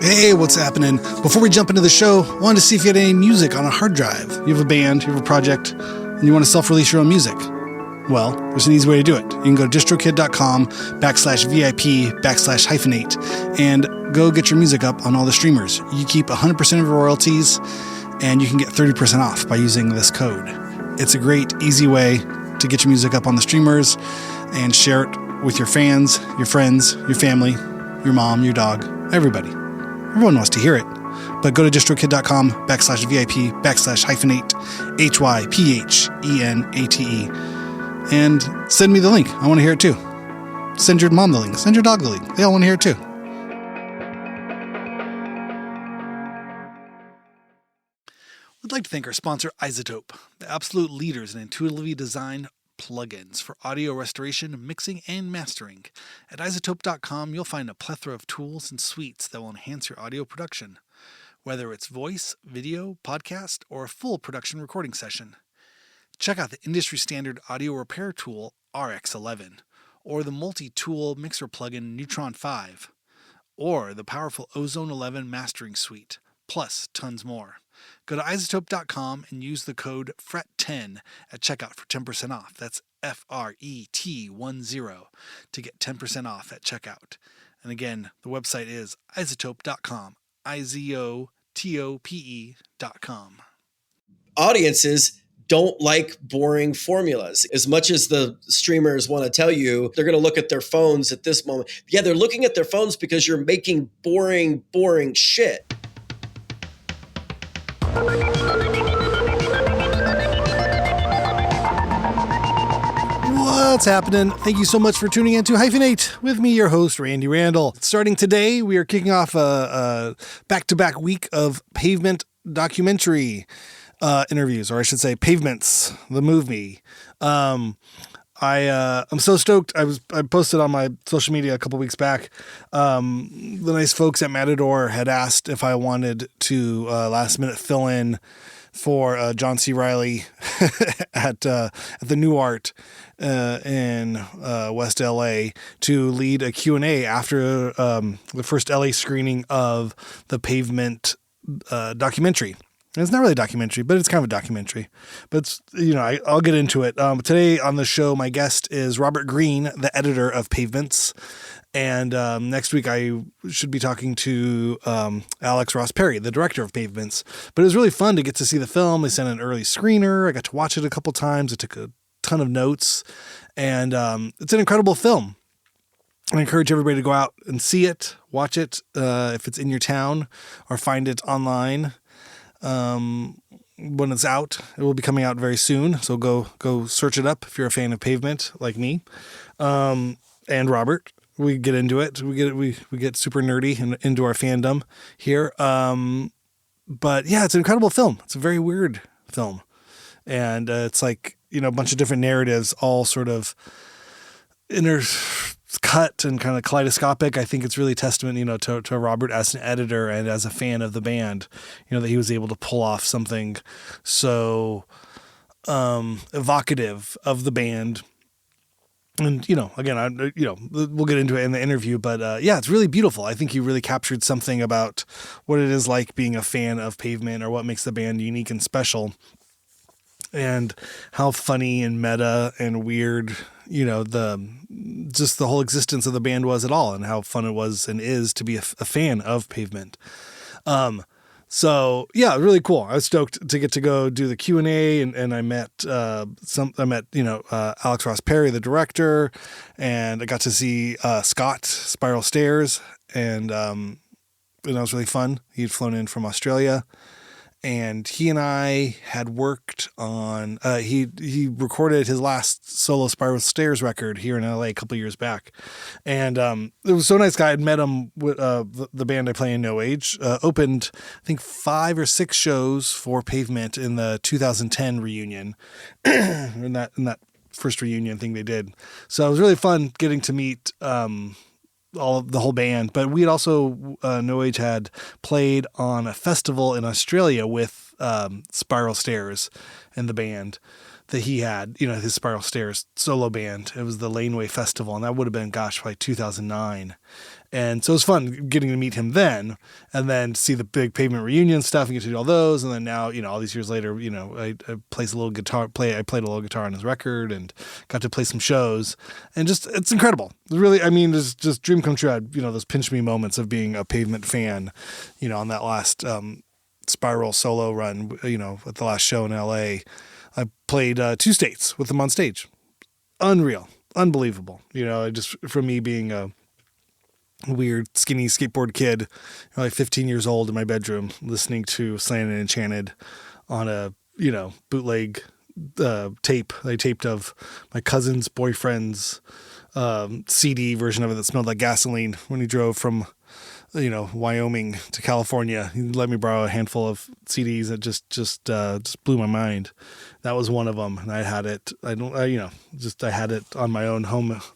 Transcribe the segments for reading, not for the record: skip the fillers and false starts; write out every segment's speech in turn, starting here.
Hey, what's happening? Before we jump into the show, I wanted to see if you had any music on a hard drive. You have a band, you have a project, and you want to self-release your own music. Well, there's an easy way to do it. You can go to distrokid.com/VIP/hyphenate and go get your music up on all the streamers. You keep 100% of your royalties, and you can get 30% off by using this code. It's a great, easy way to get your music up on the streamers and share it with your fans, your friends, your family, your mom, your dog, everybody. Everyone wants to hear it. But go to distrokid.com/VIP/hyphenate, HYPHENATE, and send me the link. I want to hear it too. Send your mom the link. Send your dog the link. They all want to hear it too. We'd like to thank our sponsor, iZotope, the absolute leaders in intuitively designed plugins for audio restoration, mixing, and mastering. At iZotope.com, you'll find a plethora of tools and suites that will enhance your audio production, whether it's voice, video, podcast, or a full production recording session. Check out the industry-standard audio repair tool, RX11, or the multi-tool mixer plugin, Neutron 5, or the powerful Ozone 11 mastering suite, plus tons more. Go to iZotope.com and use the code FRET10 at checkout for 10% off. That's FRET10 to get 10% off at checkout. And again, the website is iZotope.com, IZOTOPE.com. Audiences don't like boring formulas. As much as the streamers want to tell you they're going to look at their phones at this moment. Yeah, they're looking at their phones because you're making boring shit. What's happening? Thank you so much for tuning in to Hyphenate with me, your host, Randy Randall. Starting today, we are kicking off a back-to-back week of Pavement documentary interviews, or I should say Pavements, the movie. I'm so stoked. I posted on my social media a couple weeks back. The nice folks at Matador had asked if I wanted to last minute fill in for John C. Reilly at the New Art in West LA to lead a Q&A after the first LA screening of the Pavement documentary. And it's not really a documentary, but it's kind of a documentary. But it's, I'll get into it. Today on the show, my guest is Robert Greene, the editor of Pavements. And next week, I should be talking to Alex Ross Perry, the director of Pavements. But it was really fun to get to see the film. They sent an early screener. I got to watch it a couple times. I took a ton of notes. And it's an incredible film. I encourage everybody to go out and see it, watch it if it's in your town, or find it online. When it's out, it will be coming out very soon. So go search it up if you're a fan of Pavement like me. And Robert, we get into it. We get super nerdy and into our fandom here. But yeah, it's an incredible film. It's a very weird film. And it's like, a bunch of different narratives all sort of cut and kind of kaleidoscopic. I think it's really testament, to Robert as an editor and as a fan of the band, that he was able to pull off something so evocative of the band. And, again, we'll get into it in the interview, but yeah, it's really beautiful. I think he really captured something about what it is like being a fan of Pavement, or what makes the band unique and special, and how funny and meta and weird, the whole existence of the band was at all, and how fun it was and is to be a fan of Pavement. So yeah, really cool. I was stoked to get to go do the Q&A, and I met Alex Ross Perry, the director, and I got to see Scott Spiral Stairs, and that was really fun. He'd flown in from Australia. And he and I had worked on, he recorded his last solo Spiral Stairs record here in LA a couple years back. And it was so nice. I had met him with the band I play in No Age, opened, I think, 5 or 6 shows for Pavement in the 2010 reunion, in that first reunion thing they did. So it was really fun getting to meet the whole band. But we had also, No Age had played on a festival in Australia with Spiral Stairs and the band that he had, his Spiral Stairs solo band. It was the Laneway Festival, and that would have been, probably 2009. And so it was fun getting to meet him then, and then see the big Pavement reunion stuff and get to do all those. And then now, all these years later, I played a little guitar, I played a little guitar on his record and got to play some shows, and just, it's incredible. Really, it's just dream come true. I had, those pinch me moments of being a Pavement fan, on that last Spiral solo run, at the last show in LA. I played 2 states with them on stage. Unreal. Unbelievable. Just from me being a weird, skinny skateboard kid, like 15 years old in my bedroom, listening to Slanted and Enchanted on a, bootleg tape I taped of my cousin's boyfriend's CD version of it that smelled like gasoline when he drove from, Wyoming to California. He let me borrow a handful of CDs that just blew my mind. That was one of them, and I had it. I had it on my own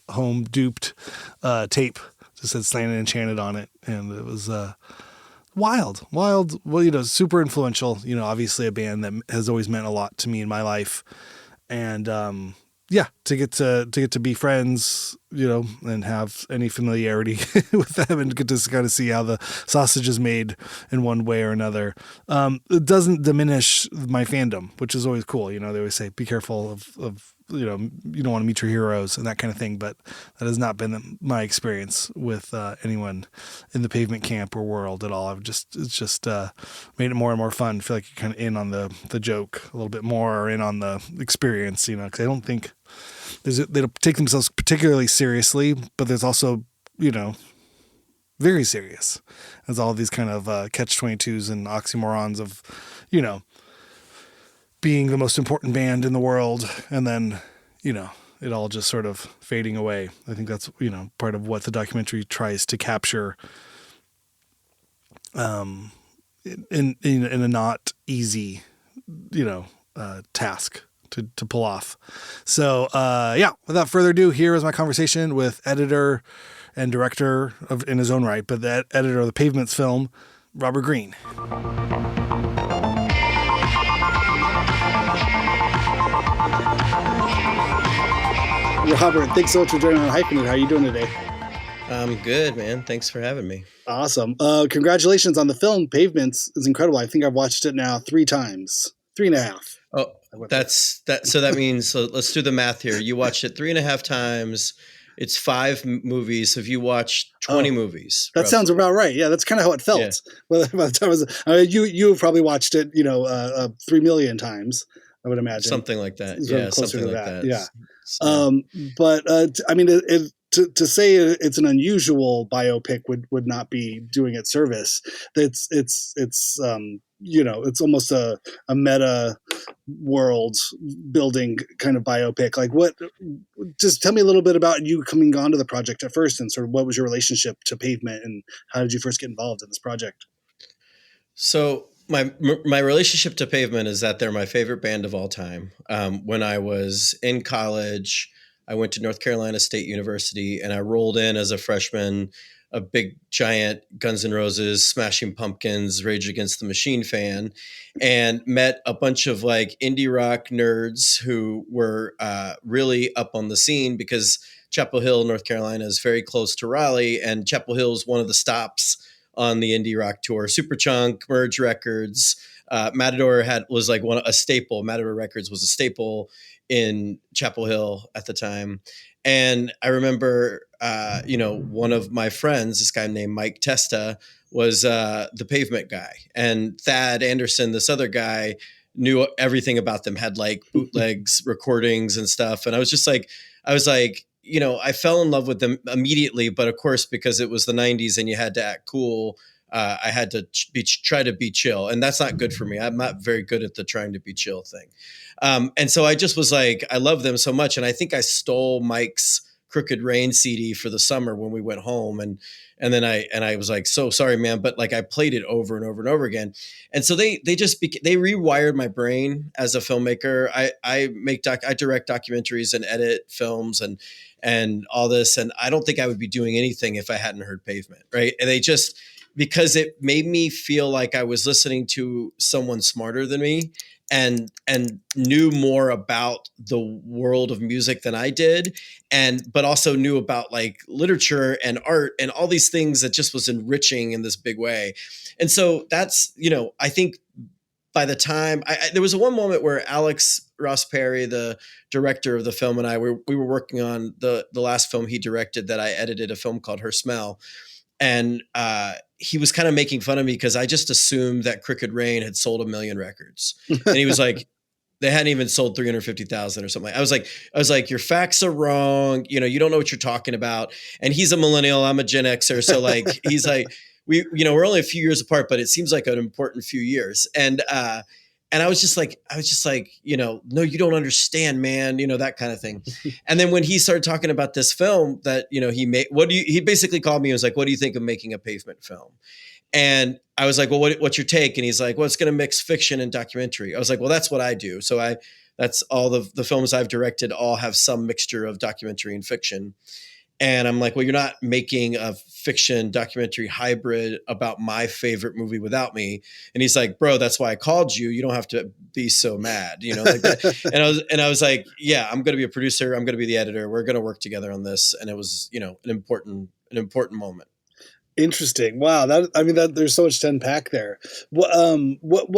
home duped tape. Just said Slanted and Enchanted on it, and it was wild. Well, super influential. Obviously a band that has always meant a lot to me in my life, and to get to be friends, and have any familiarity with them, and get to kind of see how the sausage is made in one way or another. It doesn't diminish my fandom, which is always cool. They always say, be careful of you don't want to meet your heroes and that kind of thing, but that has not been my experience with anyone in the Pavement camp or world at all. It's just made it more and more fun. I feel like you're kind of in on the joke a little bit more, or in on the experience, because I don't think they don't take themselves particularly seriously, but there's also, very serious. There's all these kind of catch-22s and oxymorons of, being the most important band in the world, and then, it all just sort of fading away. I think that's, part of what the documentary tries to capture in a not easy, task to pull off. So, without further ado, here is my conversation with editor and director in his own right, but the editor of the Pavements film, Robert Greene. Robert, thanks so much for joining on Hyphenate. How are you doing today? I'm good, man. Thanks for having me. Awesome. Congratulations on the film. Pavements is incredible. I think I've watched it now 3 times, 3.5. Oh, that's that. So that means, so let's do the math here. You watched it 3.5 times. It's 5 movies. Have you watched 20 movies? That sounds about right. Yeah, that's kind of how it felt. Yeah. Well, by the time you've probably watched it, 3 million times, I would imagine. Something like that. Yeah, something like that. Yeah. So. To say it's an unusual biopic would not be doing it service. It's almost a meta world building kind of biopic. Like, just tell me a little bit about you coming onto the project at first, and sort of what was your relationship to Pavement, and how did you first get involved in this project? So my relationship to Pavement is that they're my favorite band of all time. When I was in college, I went to North Carolina State University, and I rolled in as a freshman, a big giant Guns N' Roses, Smashing Pumpkins, Rage Against the Machine fan, and met a bunch of like indie rock nerds who were really up on the scene, because Chapel Hill, North Carolina is very close to Raleigh, and Chapel Hill is one of the stops on the indie rock tour. Superchunk, Merge Records, Matador was like a staple. Matador Records was a staple in Chapel Hill at the time. And I remember, one of my friends, this guy named Mike Testa, was the Pavement guy. And Thad Anderson, this other guy, knew everything about them, had like bootlegs, recordings and stuff. And I was like, I fell in love with them immediately. But of course, because it was the 90s and you had to act cool, I had to try to be chill. And that's not good for me. I'm not very good at the trying to be chill thing. And so I just was like, I love them so much. And I think I stole Mike's Crooked Rain CD for the summer when we went home. And then I was like, so sorry, man. But like, I played it over and over and over again. And so they rewired my brain as a filmmaker. I direct documentaries and edit films and all this. And I don't think I would be doing anything if I hadn't heard Pavement. Right. And because it made me feel like I was listening to someone smarter than me. and knew more about the world of music than I did, but also knew about like literature and art and all these things that just was enriching in this big way. And so that's, I think by the time there was one moment where Alex Ross Perry, the director of the film, and we were working on the last film he directed that I edited, a film called Her Smell. And he was kind of making fun of me because I just assumed that Crooked Rain had sold 1 million records. And he was like, they hadn't even sold 350,000 or something. I was like, your facts are wrong. You don't know what you're talking about. And he's a millennial. I'm a Gen Xer. So like, he's like, we're only a few years apart, but it seems like an important few years. And I was just like, no, you don't understand, man, that kind of thing. And then when he started talking about this film that, he made, he basically called me and was like, what do you think of making a Pavement film? And I was like, well, what's your take? And he's like, well, it's going to mix fiction and documentary. I was like, well, that's what I do. So that's all the films I've directed all have some mixture of documentary and fiction. And I'm like, well, you're not making a fiction documentary hybrid about my favorite movie without me. And he's like, bro, that's why I called you. You don't have to be so mad, like that. And I was like, yeah, I'm going to be a producer. I'm going to be the editor. We're going to work together on this. And it was, an important moment. Interesting. Wow. There's so much to unpack there. What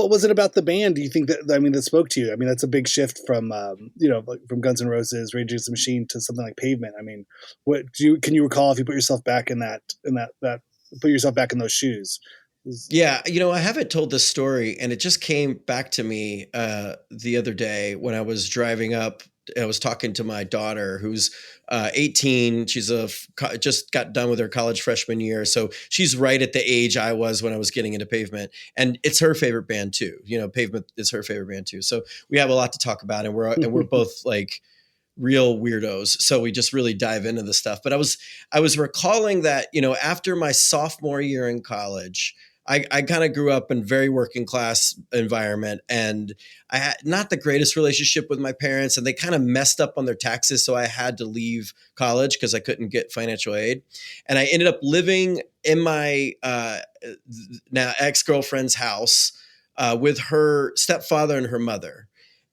was it about the band? Do you think that spoke to you? I mean, that's a big shift from, like from Guns N' Roses, Rage Against the Machine to something like Pavement. I mean, can you recall if you put yourself back in put yourself back in those shoes? Yeah. I haven't told this story, and it just came back to me the other day when I was driving up. I was talking to my daughter who's 18. She's just got done with her college freshman year. So she's right at the age I was when I was getting into Pavement, and it's her favorite band too. Pavement is her favorite band too. So we have a lot to talk about, and we're both like real weirdos. So we just really dive into the stuff. But I was recalling that, after my sophomore year in college, I kind of grew up in very working class environment, and I had not the greatest relationship with my parents, and they kind of messed up on their taxes. So I had to leave college because I couldn't get financial aid. And I ended up living in my now ex-girlfriend's house with her stepfather and her mother.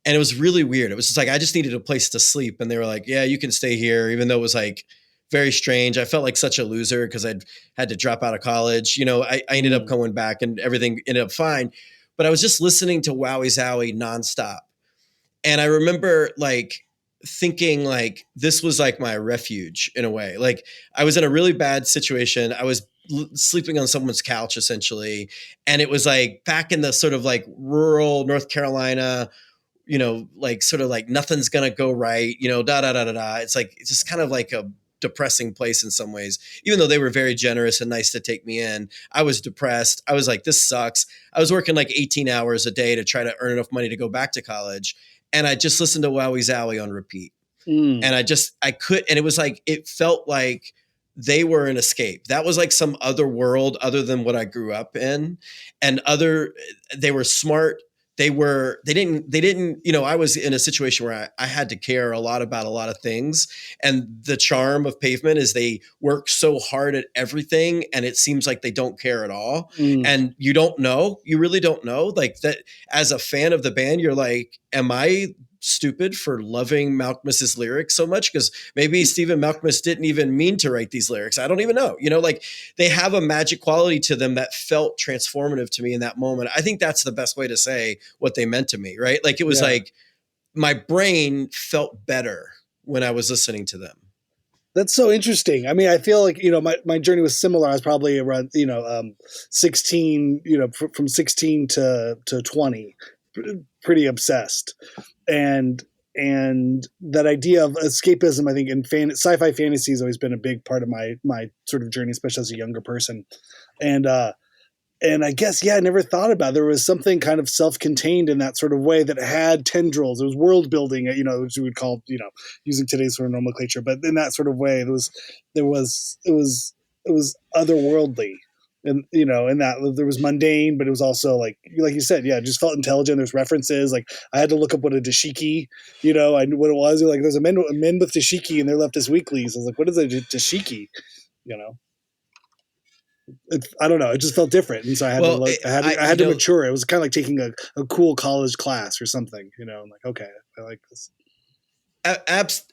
And it was really weird. It was just like, I just needed a place to sleep. And they were like, yeah, you can stay here, even though it was like very strange. I felt like such a loser because I'd had to drop out of college. I ended up going back and everything ended up fine. But I was just listening to Wowie Zowie nonstop. And I remember like thinking like this was like my refuge in a way. Like I was in a really bad situation. I was sleeping on someone's couch essentially. And it was like back in the sort of like rural North Carolina, like sort of like nothing's going to go right, da. It's like, it's just kind of like a depressing place in some ways. Even though they were very generous and nice to take me in, I was depressed. I was like, this sucks. I was working like 18 hours a day to try to earn enough money to go back to college. And I just listened to Wowie Zowie on repeat. And I could, and it was like, it felt like they were an escape. That was like some other world other than what I grew up in. And they were smart. They didn't, I was in a situation where I had to care a lot about a lot of things. And the charm of Pavement is they work so hard at everything, and it seems like they don't care at all. And you really don't know, like that as a fan of the band, you're like, am I stupid for loving Malkmus's lyrics so much? Because maybe Stephen Malkmus didn't even mean to write these lyrics. I don't even know. Like they have a magic quality to them that felt transformative to me in that moment. I think that's the best way to say what they meant to me, right? Like it was like my brain felt better when I was listening to them. That's so interesting. I mean, I feel like, my journey was similar. I was probably around, 16, from 16 to 20, pretty obsessed. And that idea of escapism, I think in sci-fi fantasy has always been a big part of my sort of journey, especially as a younger person. And I guess, I never thought about it. There was something kind of self-contained in that sort of way that had tendrils. It was world building, which we would call, using today's sort of nomenclature, but in that sort of way, it was otherworldly. And, in that there was mundane, but it was also like you said, it just felt intelligent. There's references. Like I had to look up what a dashiki, I knew what it was. Like there's men with dashiki and they're left as weeklies. I was like, what is a dashiki? I don't know. It just felt different, and so I had to Well, look. I had to mature. It was kind of like taking a cool college class or something. You know, I'm like, okay, I like this.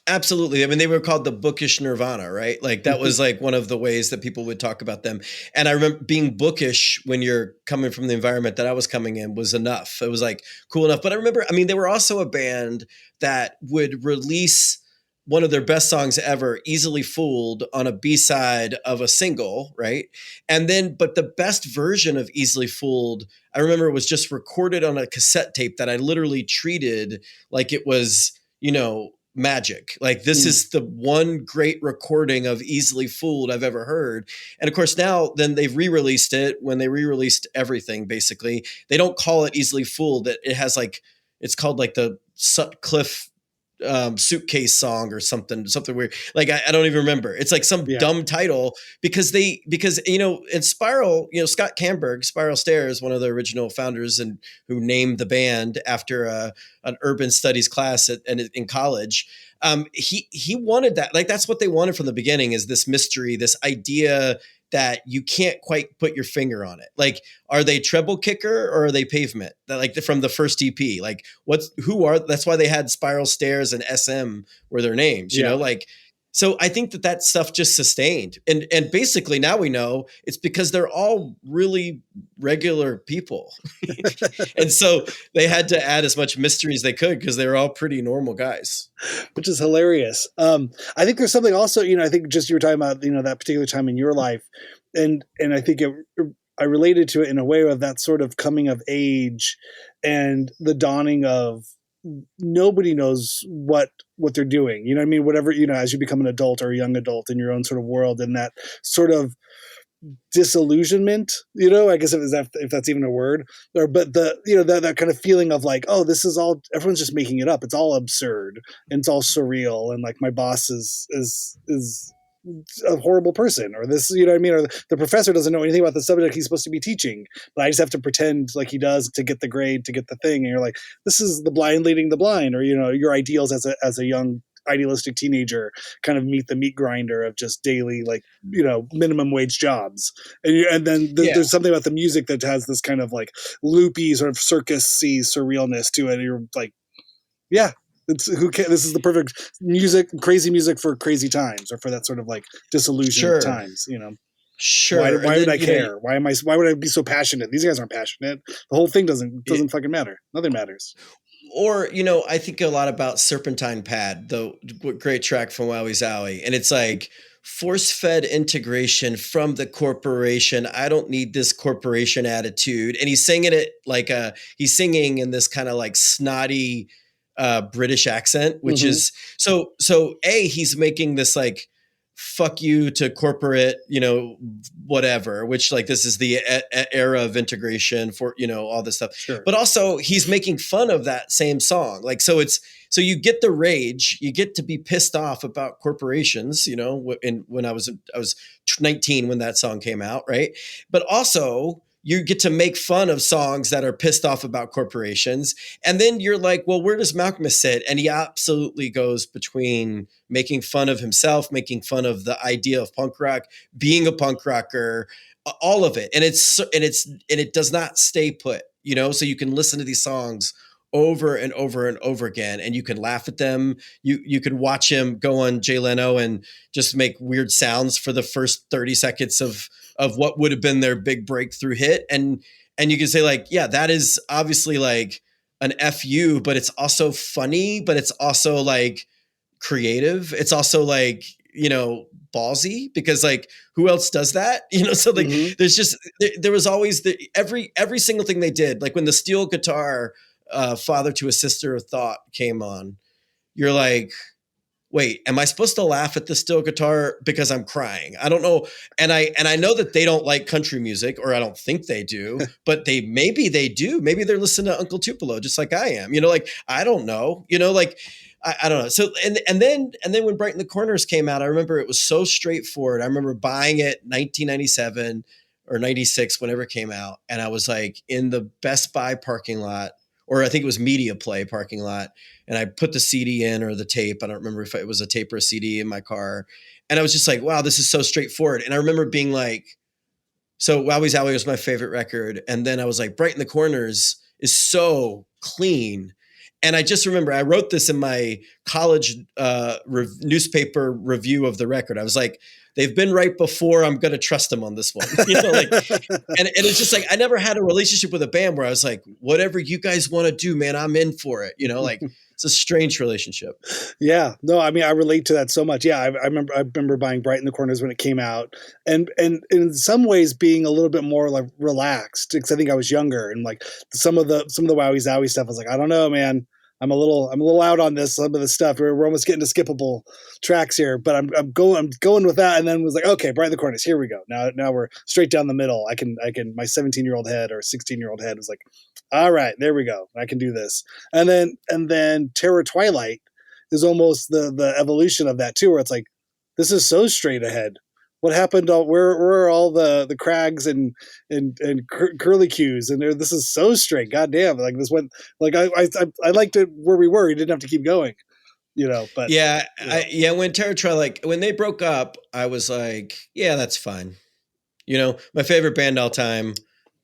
Absolutely. I mean, they were called the bookish Nirvana, right? Like that was like one of the ways that people would talk about them. And I remember being bookish when you're coming from the environment that I was coming in was enough. It was like cool enough. But I remember, I mean, they were also a band that would release one of their best songs ever, Easily Fooled, on a B-side of a single, right? And then, but the best version of Easily Fooled, I remember it was just recorded on a cassette tape that I literally treated like it was, you know, magic. Like this is the one great recording of Easily Fooled I've ever heard. And of course now then they've re-released it when they re-released everything. Basically they don't call it Easily Fooled. It has like, it's called like the Sutcliffe suitcase song or something weird. Like I don't even remember. It's like some dumb title because you know, in Spiral, you know, Scott Camberg, Spiral Stairs, one of the original founders and who named the band after an urban studies class in college. He wanted that. Like that's what they wanted from the beginning, is this mystery, this idea that you can't quite put your finger on it. Like, are they Treble Kicker or are they Pavement? That like from the first EP, like that's why they had Spiral Stairs and SM were their names, you know, like, so I think that stuff just sustained. And basically now we know it's because they're all really regular people. And so they had to add as much mystery as they could because they were all pretty normal guys. Which is hilarious. I think there's something also, you know, I think just you were talking about, you know, that particular time in your life. And I think I related to it in a way of that sort of coming of age and the dawning of nobody knows what they're doing. You know what I mean? Whatever, you know, as you become an adult or a young adult in your own sort of world, and that sort of disillusionment, you know, I guess if that's even a word, but the, you know, that kind of feeling of like, oh, this is all, everyone's just making it up. It's all absurd and it's all surreal. And like my boss is a horrible person, or this, you know what I mean? Or the professor doesn't know anything about the subject he's supposed to be teaching, but I just have to pretend like he does to get the grade, to get the thing. And you're like, this is the blind leading the blind, or, you know, your ideals as a young idealistic teenager kind of meet the meat grinder of just daily, like, you know, minimum wage jobs. And then there's something about the music that has this kind of like loopy sort of circus-y surrealness to it. And you're like, yeah, this is the perfect music, crazy music for crazy times, or for that sort of like disillusioned times, you know. Sure. Why would I care? Why would I be so passionate? These guys aren't passionate. The whole thing doesn't fucking matter. Nothing matters. Or, you know, I think a lot about Serpentine Pad, the great track from Wowie Zowie. And it's like force-fed integration from the corporation. I don't need this corporation attitude. And he's singing it like he's singing in this kind of like snotty British accent, which is so he's making this like fuck you to corporate, you know, whatever, which like this is the era of integration for, you know, all this stuff. Sure. But also he's making fun of that same song. Like, so you get the rage, you get to be pissed off about corporations, you know, when I was 19 when that song came out. Right. But also you get to make fun of songs that are pissed off about corporations. And then you're like, well, where does Malcolm sit? And he absolutely goes between making fun of himself, making fun of the idea of punk rock, being a punk rocker, all of it. And it does not stay put, you know, so you can listen to these songs over and over and over again, and you can laugh at them. You can watch him go on Jay Leno and just make weird sounds for the first 30 seconds of what would have been their big breakthrough hit. And you can say like, yeah, that is obviously like an FU, but it's also funny, but it's also like creative. It's also like, you know, ballsy, because like who else does that? You know, so like there's just, there was always every single thing they did, like when the steel guitar Father to a Sister of Thought came on, you're like, wait, am I supposed to laugh at the steel guitar because I'm crying? I don't know. And I know that they don't like country music, or I don't think they do, but maybe they do. Maybe they're listening to Uncle Tupelo just like I am, you know, like, I don't know, you know, like, I don't know. So, and then when Brighten the Corners came out, I remember it was so straightforward. I remember buying it 1997 or 96, whenever it came out. And I was like in the Best Buy parking lot, or I think it was Media Play parking lot. And I put the CD in, or the tape. I don't remember if it was a tape or a CD in my car. And I was just like, wow, this is so straightforward. And I remember being like, So Wowie Zowie was my favorite record. And then I was like, Bright in the Corners is so clean. And I just remember I wrote this in my college newspaper review of the record. I was like, they've been right before. I'm going to trust them on this one. And it's just like, I never had a relationship with a band where I was like, whatever you guys want to do, man, I'm in for it. It's a strange relationship. Yeah, no, I mean, I relate to that so much. Yeah, I remember buying Bright in the Corners when it came out, and in some ways being a little bit more like relaxed because I think I was younger, and like some of the Wowie Zowie stuff, I was like, I don't know, man. I'm a little out on this. Some of the stuff we're almost getting to skippable tracks here, but I'm going with that. And then was like, okay, Bright in the Corners, here we go. Now we're straight down the middle. I can my 17-year-old head or 16-year-old head was like, all right, there we go. I can do this. And then Terror Twilight is almost the evolution of that too, where it's like, this is so straight ahead. What happened? Where are all the crags and curly cues? And this is so straight. Goddamn! Like this went. Like I liked it where we were. You didn't have to keep going. But when Terror Twilight, when they broke up, I was like, yeah, that's fine. My favorite band all time.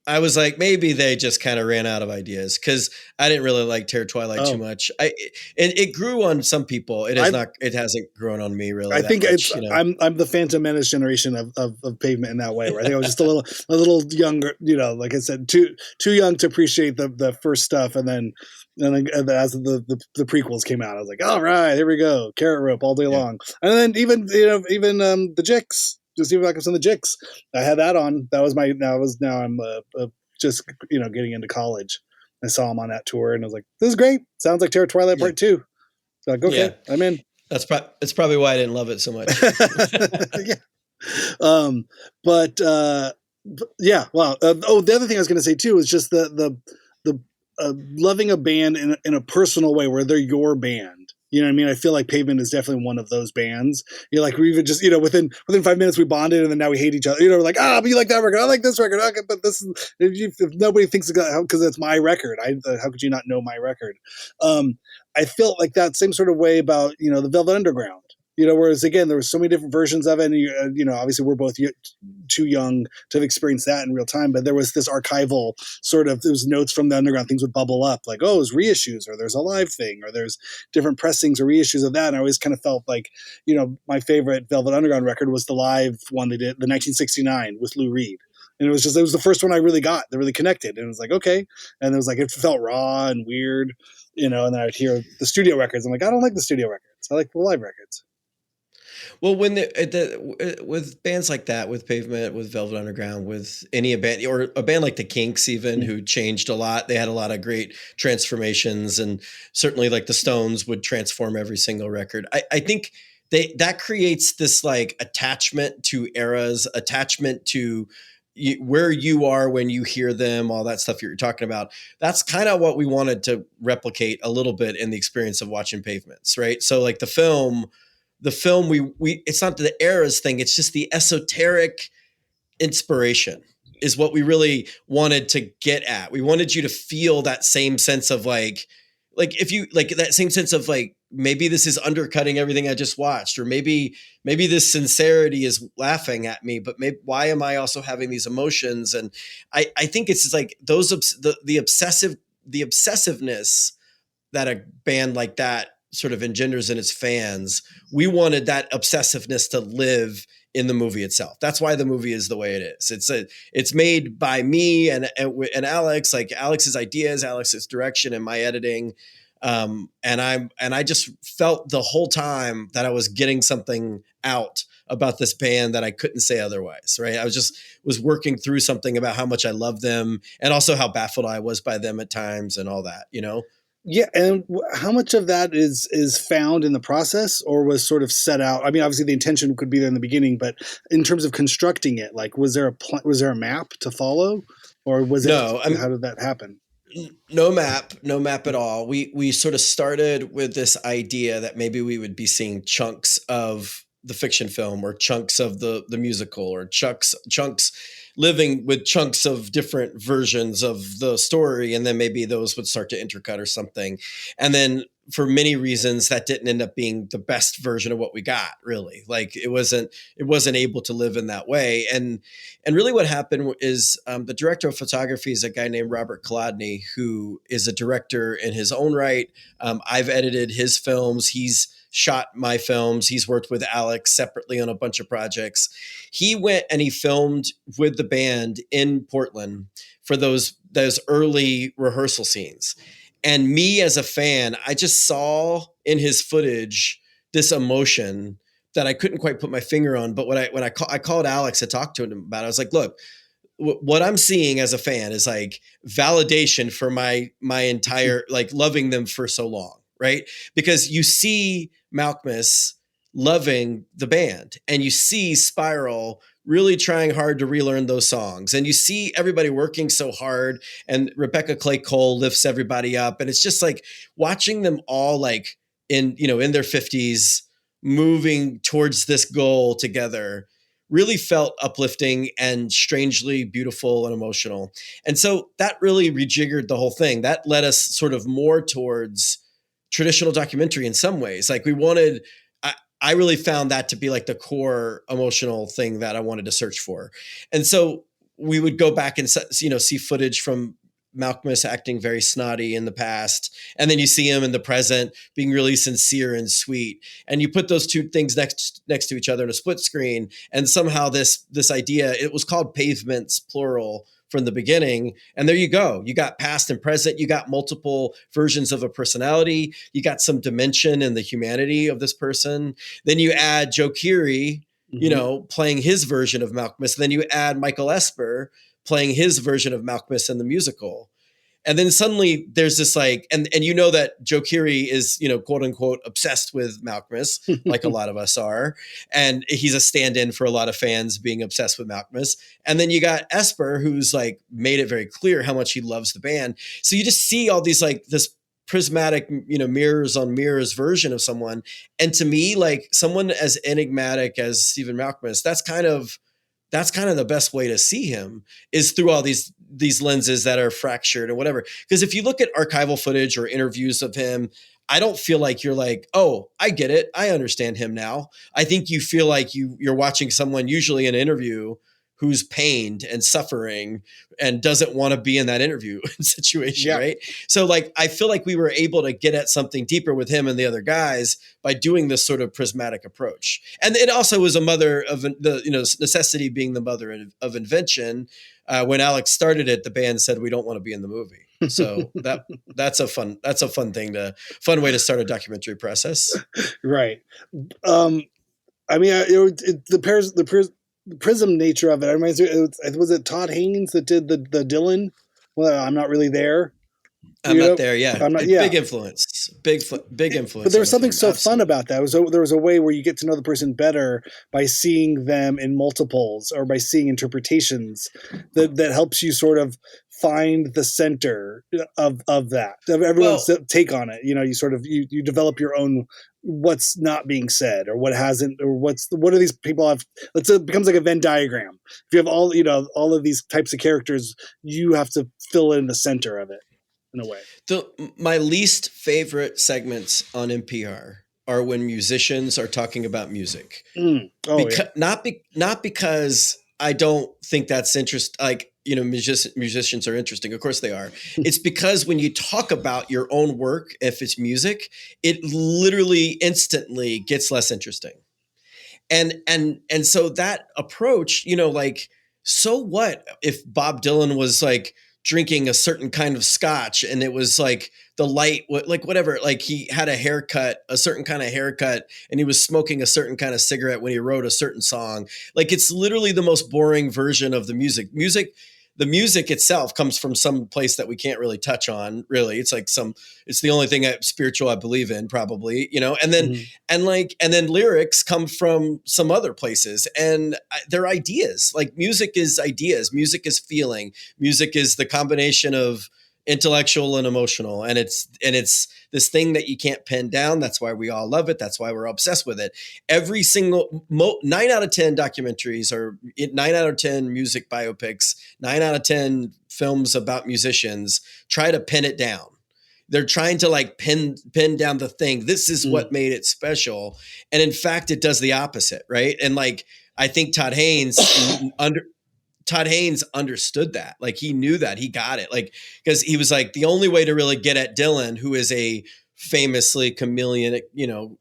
I was like, maybe they just kind of ran out of ideas because I didn't really like Terror Twilight too much. And it grew on some people. It hasn't grown on me really. I think much, I'm the Phantom Menace generation of Pavement in that way. Where I think I was just a little younger. Like I said, too young to appreciate the first stuff, and then as the prequels came out, I was like, all right, here we go, Carrot Rope all day long, and then even the Jicks. Just even like I was on the Jicks. I had that on. That was now I'm just getting into college. I saw him on that tour and I was like, this is great. Sounds like Terror Twilight Part 2. So like, okay, I'm in. That's probably why I didn't love it so much. Yeah. But yeah. Wow. The other thing I was going to say too is just the loving a band in a personal way where they're your band. You know what I mean? I feel like Pavement is definitely one of those bands. Like we even just, within 5 minutes we bonded and then now we hate each other. We're like, but you like that record. I like this record. Okay, but this is, if nobody thinks because it's my record, how could you not know my record? I felt like that same sort of way about, the Velvet Underground. Whereas again, there were so many different versions of it. And, obviously we're both too young to have experienced that in real time, but there was this archival sort of, there was notes from the underground, things would bubble up like, oh, it was reissues, or there's a live thing, or there's different pressings or reissues of that. And I always kind of felt like, my favorite Velvet Underground record was the live one they did, the 1969 with Lou Reed. And it was the first one I really got that really connected. And it was like, okay. And it was like, it felt raw and weird, and then I'd hear the studio records. I'm like, I don't like the studio records. I like the live records. Well, when with bands like that, with Pavement, with Velvet Underground, with any band, or a band like the Kinks, even, who changed a lot, they had a lot of great transformations, and certainly like the Stones would transform every single record. I think that creates this like attachment to eras, attachment to where you are when you hear them, all that stuff you're talking about. That's kind of what we wanted to replicate a little bit in the experience of watching Pavements, right? So like the film, we it's not the eras thing, it's just the esoteric inspiration is what we really wanted to get at. We wanted you to feel that same sense of like if you like that same sense of like, maybe this is undercutting everything I just watched, or maybe this sincerity is laughing at me, but maybe why am I also having these emotions? And I think it's like those the obsessiveness that a band like that sort of engenders in its fans. We wanted that obsessiveness to live in the movie itself. That's why the movie is the way it is. It's made by me and Alex, like Alex's ideas, Alex's direction, and my editing. And I just felt the whole time that I was getting something out about this band that I couldn't say otherwise. Right. I was working through something about how much I love them, and also how baffled I was by them at times and all that, Yeah, and how much of that is found in the process, or was sort of set out? I mean, obviously the intention could be there in the beginning, but in terms of constructing it, like was there a map to follow, or was it? No, how did that happen? No map at all. We sort of started with this idea that maybe we would be seeing chunks of the fiction film, or chunks of the musical, or chunks living with chunks of different versions of the story, and then maybe those would start to intercut or something. And then for many reasons that didn't end up being the best version of what we got, really. Like it wasn't able to live in that way. And really what happened is the director of photography is a guy named Robert Greene, who is a director in his own right. I've edited his films. He's shot my films. He's worked with Alex separately on a bunch of projects. He went and he filmed with the band in Portland for those early rehearsal scenes. And me as a fan, I just saw in his footage this emotion that I couldn't quite put my finger on. But when I called Alex to talk to him about it, I was like, look, what I'm seeing as a fan is like validation for my entire, like loving them for so long, right? Because you see Malkmus loving the band, and you see Spiral really trying hard to relearn those songs, and you see everybody working so hard, and Rebecca Clay Cole lifts everybody up, and it's just like watching them all like in their 50s moving towards this goal together really felt uplifting and strangely beautiful and emotional. And so that really rejiggered the whole thing. That led us sort of more towards traditional documentary in some ways. Like I really found that to be like the core emotional thing that I wanted to search for. And so we would go back and, see footage from Malkmus acting very snotty in the past. And then you see him in the present being really sincere and sweet. And you put those two things next to each other in a split screen. And somehow this idea, it was called Pavements, plural, from the beginning. And there you go. You got past and present. You got multiple versions of a personality. You got some dimension in the humanity of this person. Then you add Joe Keery, playing his version of Malkmus. Then you add Michael Esper playing his version of Malkmus in the musical. And then suddenly there's this like, and that Joe Keery is, quote unquote, obsessed with Malkmus, like a lot of us are. And he's a stand-in for a lot of fans being obsessed with Malkmus. And then you got Esper, who's like made it very clear how much he loves the band. So you just see all these like this prismatic, mirrors on mirrors version of someone. And to me, like someone as enigmatic as Stephen Malkmus, that's kind of the best way to see him, is through all these lenses that are fractured and whatever. Because if you look at archival footage or interviews of him, I don't feel like you're like, oh, I get it, I understand him now. I think you feel like you're watching someone, usually in an interview, who's pained and suffering and doesn't want to be in that interview situation, right? So like, I feel like we were able to get at something deeper with him and the other guys by doing this sort of prismatic approach. And it also was a mother of the, necessity being the mother of invention. When Alex started it, the band said, we don't want to be in the movie. So that's a fun way to start a documentary process. Right. I mean, the prism nature of it. I reminds me, was it Todd Haynes that did the Dylan? Well, I'm not really there. I'm not there. Yeah. Big influence. Big influence. But there was something so fun about that. There was a way where you get to know the person better by seeing them in multiples or by seeing interpretations that helps you sort of find the center of that, of everyone's take on it. You sort of, you develop your own, what's not being said or what hasn't, or what do these people have. It becomes like a Venn diagram. If you have all of these types of characters, you have to fill in the center of it in a way. My least favorite segments on NPR are when musicians are talking about music. Not because I don't think that's interesting. Like, musicians are interesting. Of course they are. It's because when you talk about your own work, if it's music, it literally instantly gets less interesting. And so that approach, like, so what if Bob Dylan was like drinking a certain kind of scotch and it was like the light, like whatever, like he had a certain kind of haircut, and he was smoking a certain kind of cigarette when he wrote a certain song. Like, it's literally the most boring version of the music. The music itself comes from some place that we can't really touch on, really. It's like it's the only thing spiritual I believe in, probably, and then, and then lyrics come from some other places, and they're ideas. Like, music is ideas. Music is feeling. Music is the combination of intellectual and emotional, and it's this thing that you can't pin down. That's why we all love it. That's why we're obsessed with it. Every single 9 out of 10 documentaries, or 9 out of 10 music biopics, 9 out of 10 films about musicians try to pin it down. They're trying to like pin down the thing. This is what made it special, and in fact it does the opposite, right? And like I think Todd Haynes understood that. Like he knew that, he got it. Like, because he was like, the only way to really get at Dylan, who is a famously chameleon,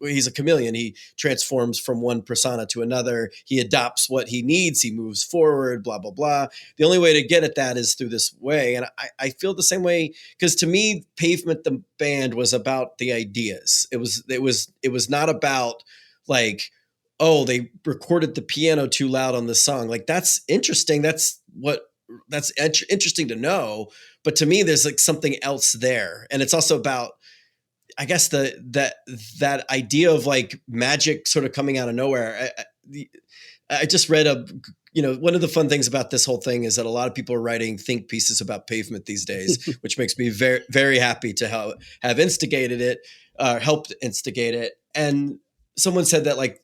he's a chameleon. He transforms from one persona to another. He adopts what he needs. He moves forward, blah, blah, blah. The only way to get at that is through this way. And I feel the same way, because to me, Pavement, the band, was about the ideas. It was not about like, oh, they recorded the piano too loud on the song. Like, that's interesting. That's interesting to know. But to me, there's like something else there. And it's also about, I guess, that idea of like magic sort of coming out of nowhere. I just read one of the fun things about this whole thing is that a lot of people are writing think pieces about Pavement these days, which makes me very, very happy to have instigated it, helped instigate it. And someone said that like,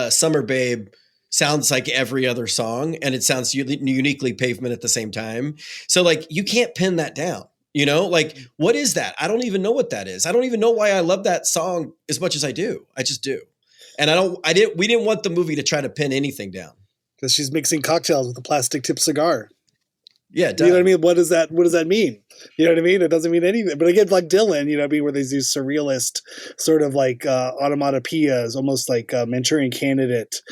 Summer Babe sounds like every other song, and it sounds uniquely Pavement at the same time. So like, you can't pin that down, like, what is that? I don't even know what that is. I don't even know why I love that song as much as I do. I just do. And we didn't want the movie to try to pin anything down. Because she's mixing cocktails with a plastic tip cigar. Yeah. You know what I mean? What does that mean? You know what I mean? It doesn't mean anything. But again, like Dylan, where there's these surrealist sort of like onomatopoeias, almost like Manchurian Candidate,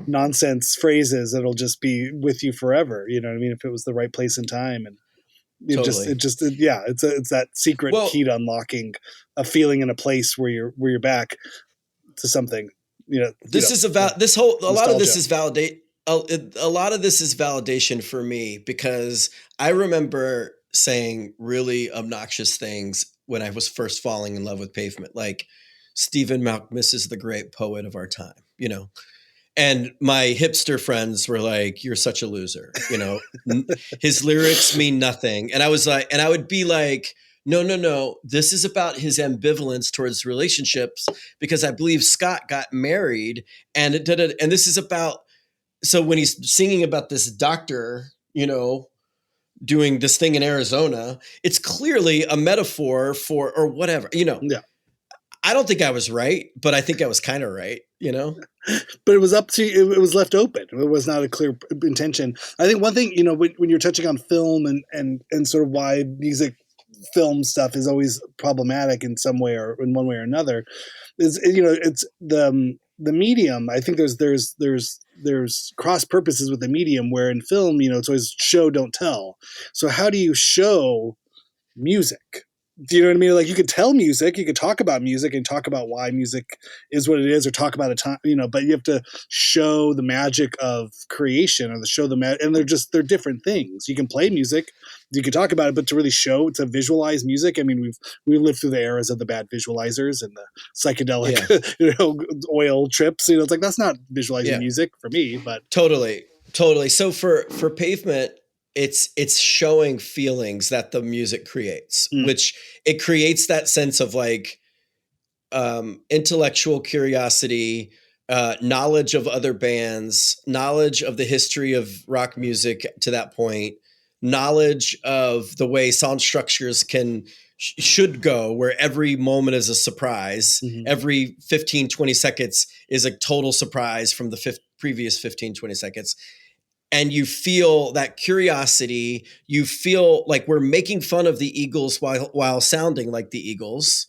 nonsense phrases that'll just be with you forever. You know what I mean? If it was the right place and time. And it's that secret key to unlocking a feeling in a place where you're back to something. A lot of this is validate. A lot of this is validation for me, because I remember saying really obnoxious things when I was first falling in love with Pavement, like Stephen Malkmus is the great poet of our time, and my hipster friends were like, you're such a loser, his lyrics mean nothing. And I was like, and I would be like, no, this is about his ambivalence towards relationships, because I believe Scott got married, and this is about. So when he's singing about this doctor, doing this thing in Arizona, it's clearly a metaphor for, or whatever, Yeah. I don't think I was right, but I think I was kind of right, But it was it was left open. It was not a clear intention. I think one thing, when you're touching on film and sort of why music film stuff is always problematic in some way or in one way or another, is, it's the medium. I think there's cross purposes with the medium, where in film, it's always show, don't tell. So how do you show music? Do you know what I mean? Like, you could tell music, you could talk about music and talk about why music is what it is, or talk about a time, but you have to show the magic of creation, or and they're different things. You can play music, you can talk about it, but to really show, to visualize music. I mean, we lived through the eras of the bad visualizers and the psychedelic, oil trips. It's like, that's not visualizing music for me, but totally. So for Pavement, it's showing feelings that the music creates, which it creates that sense of like intellectual curiosity, knowledge of other bands, knowledge of the history of rock music to that point, knowledge of the way sound structures should go, where every moment is a surprise. Every 15, 20 seconds is a total surprise from the previous 15, 20 seconds. And you feel that curiosity. You feel like we're making fun of the Eagles while sounding like the Eagles.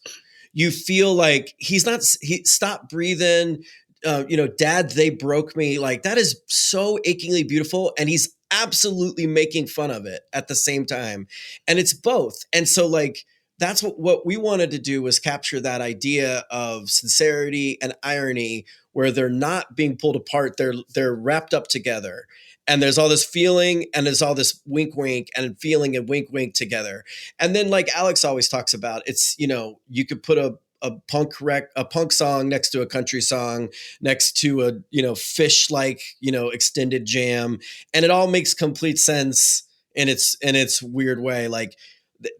You feel like he stopped breathing. Dad, they broke me. Like, that is so achingly beautiful. And he's absolutely making fun of it at the same time. And it's both. And so like, that's what we wanted to do, was capture that idea of sincerity and irony, where they're not being pulled apart. They're wrapped up together. And there's all this feeling, and there's all this wink, wink, and feeling and wink, wink together. And then, like Alex always talks about, it's, you could put a punk song next to a country song, next to a, Fish, like, extended jam. And it all makes complete sense in its weird way. Like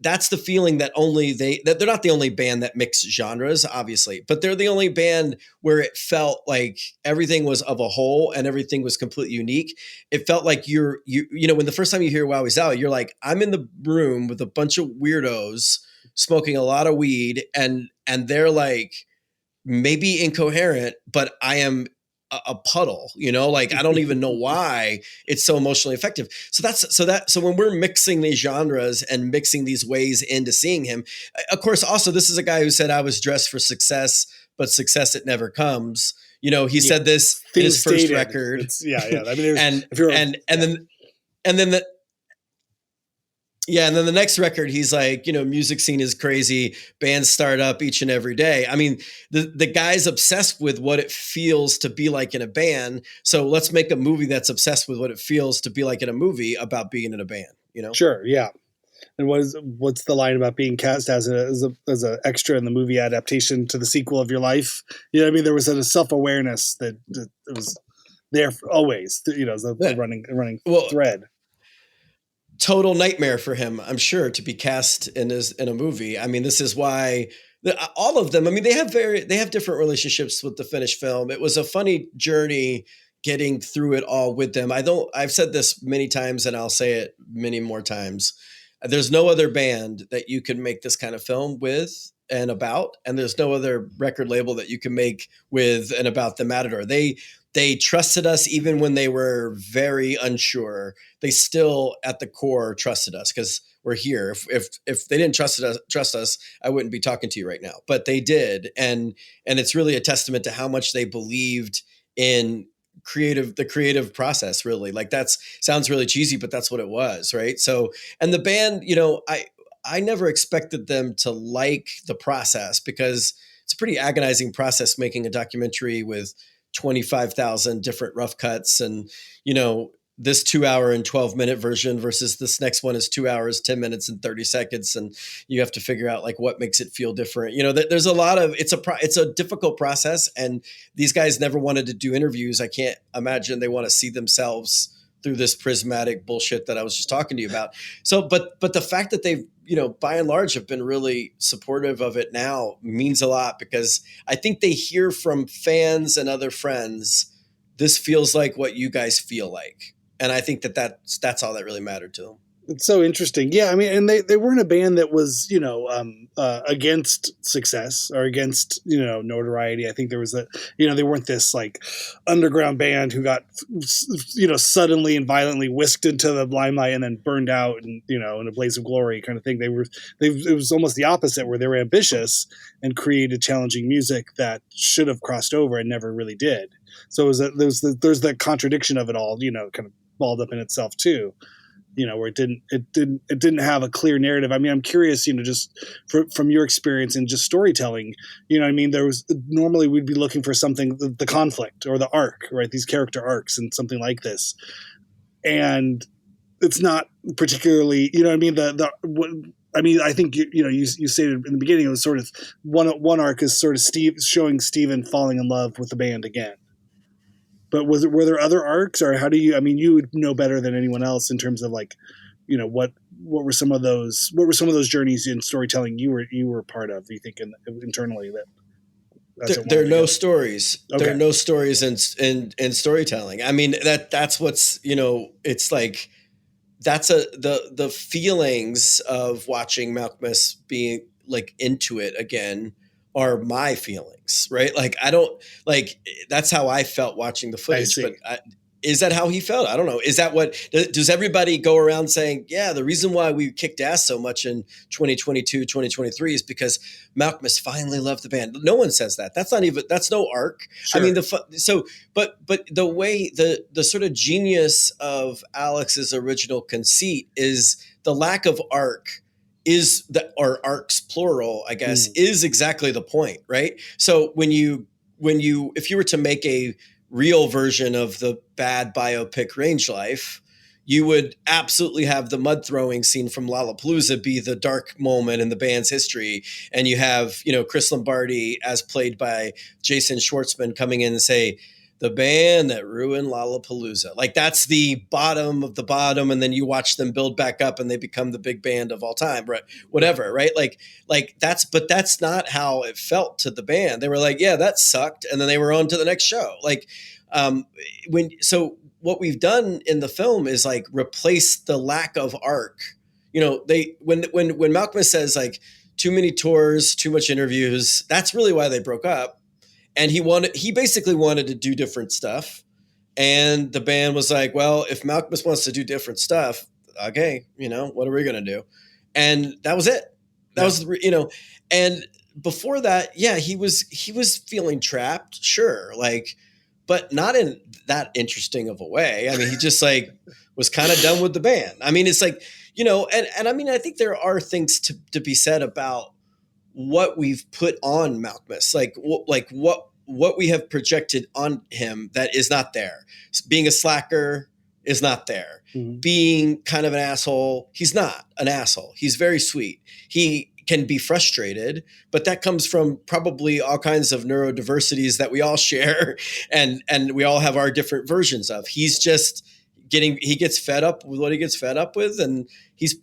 that's the feeling that that they're not the only band that mix genres, obviously, but they're the only band where it felt like everything was of a whole and everything was completely unique. It felt like you know, when the first time you hear Wowie Zowie, you're like, I'm in the room with a bunch of weirdos smoking a lot of weed, and they're like maybe incoherent, but I am a puddle, you know, like I don't even know why it's so emotionally effective. So when we're mixing these genres and mixing these ways into seeing him, of course, also this is a guy who said I was dressed for success, but success it never comes. You know, he said this in his first record. I mean, and then the next record, he's like, you know, music scene is crazy. Bands start up each and every day. I mean, the guy's obsessed with what it feels to be like in a band. So let's make a movie that's obsessed with what it feels to be like in a movie about being in a band, you know? Sure. Yeah. And what's the line about being cast as a extra in the movie adaptation to the sequel of your life? You know what I mean? There was a self-awareness that it was there always, you know, the running thread. Total nightmare for him, I'm sure, to be cast in a movie. I mean, this is why all of them, I mean, they have different relationships with the finished film. It was a funny journey getting through it all with them. I've said this many times and I'll say it many more times. There's no other band that you can make this kind of film with and about, and there's no other record label that you can make with and about the Matador. They trusted us even when they were very unsure. They still, at the core, trusted us because we're here. If they didn't trust us, I wouldn't be talking to you right now. But they did, and it's really a testament to how much they believed in the creative process. Really, like sounds really cheesy, but that's what it was, right? So, and the band, you know, I never expected them to like the process because it's a pretty agonizing process making a documentary with 25,000 different rough cuts, and you know, this 2 hour and 12-minute version versus this next one is 2 hours, 10 minutes and 30 seconds. And you have to figure out like what makes it feel different. You know, there's a lot of, it's a difficult process, and these guys never wanted to do interviews. I can't imagine they want to see themselves through this prismatic bullshit that I was just talking to you about. So, but the fact that they've, you know, by and large have been really supportive of it now means a lot, because I think they hear from fans and other friends, this feels like what you guys feel like. And I think that's all that really mattered to them. It's so interesting. Yeah. I mean, and they weren't a band that was, you know, against success or against, you know, notoriety. I think there was they weren't this like underground band who got, you know, suddenly and violently whisked into the limelight and then burned out and, you know, in a blaze of glory kind of thing. It was almost the opposite, where they were ambitious and created challenging music that should have crossed over and never really did. So there's the contradiction of it all, you know, kind of balled up in itself too. You know, where it didn't have a clear narrative. I mean, I'm curious, you know, just from your experience in just storytelling, you know what I mean? Normally we'd be looking for something, the conflict or the arc, right? These character arcs and something like this. And it's not particularly, you know what I mean? I think, you stated in the beginning, it was sort of one arc is sort of showing Steven falling in love with the band again. But were there other arcs, or how do you? I mean, you would know better than anyone else in terms of like, you know, what were some of those journeys in storytelling you were part of? You think internally there are no stories. Okay. There are no stories in storytelling. I mean, that's what's, you know, it's like that's the feelings of watching Malcolmus being like into it again are my feelings, right? Like, I don't like, that's how I felt watching the footage, but is that how he felt? I don't know. Is that does everybody go around saying, yeah, the reason why we kicked ass so much in 2022, 2023 is because Malcolmus finally loved the band. No one says that. That's no arc. Sure. I mean, but the way the sort of genius of Alex's original conceit is the lack of arc or arcs plural, I guess, is exactly the point, right? So if you were to make a real version of the bad biopic Range Life, you would absolutely have the mud throwing scene from Lollapalooza be the dark moment in the band's history. And you have, you know, Chris Lombardi as played by Jason Schwartzman coming in and say, the band that ruined Lollapalooza. Like that's the bottom of the bottom. And then you watch them build back up and they become the big band of all time, right? Whatever. Right. But that's not how it felt to the band. They were like, yeah, that sucked. And then they were on to the next show. So what we've done in the film is like replace the lack of arc. When Malcolm says like too many tours, too much interviews, that's really why they broke up. And he basically wanted to do different stuff. And the band was like, well, if Malcolm wants to do different stuff, okay, what are we going to do? And that was it. That was, and before that, yeah, he was feeling trapped. Sure. But not in that interesting of a way. I mean, he just like was kind of done with the band. I mean, it's like, and I mean, I think there are things to be said about what we've put on Malkmus, like what we have projected on him that is not there. Being a slacker is not there. Mm-hmm. Being kind of an asshole, he's not an asshole. He's very sweet. He can be frustrated, but that comes from probably all kinds of neurodiversities that we all share and we all have our different versions of. He's just he gets fed up with what he gets fed up with, and he's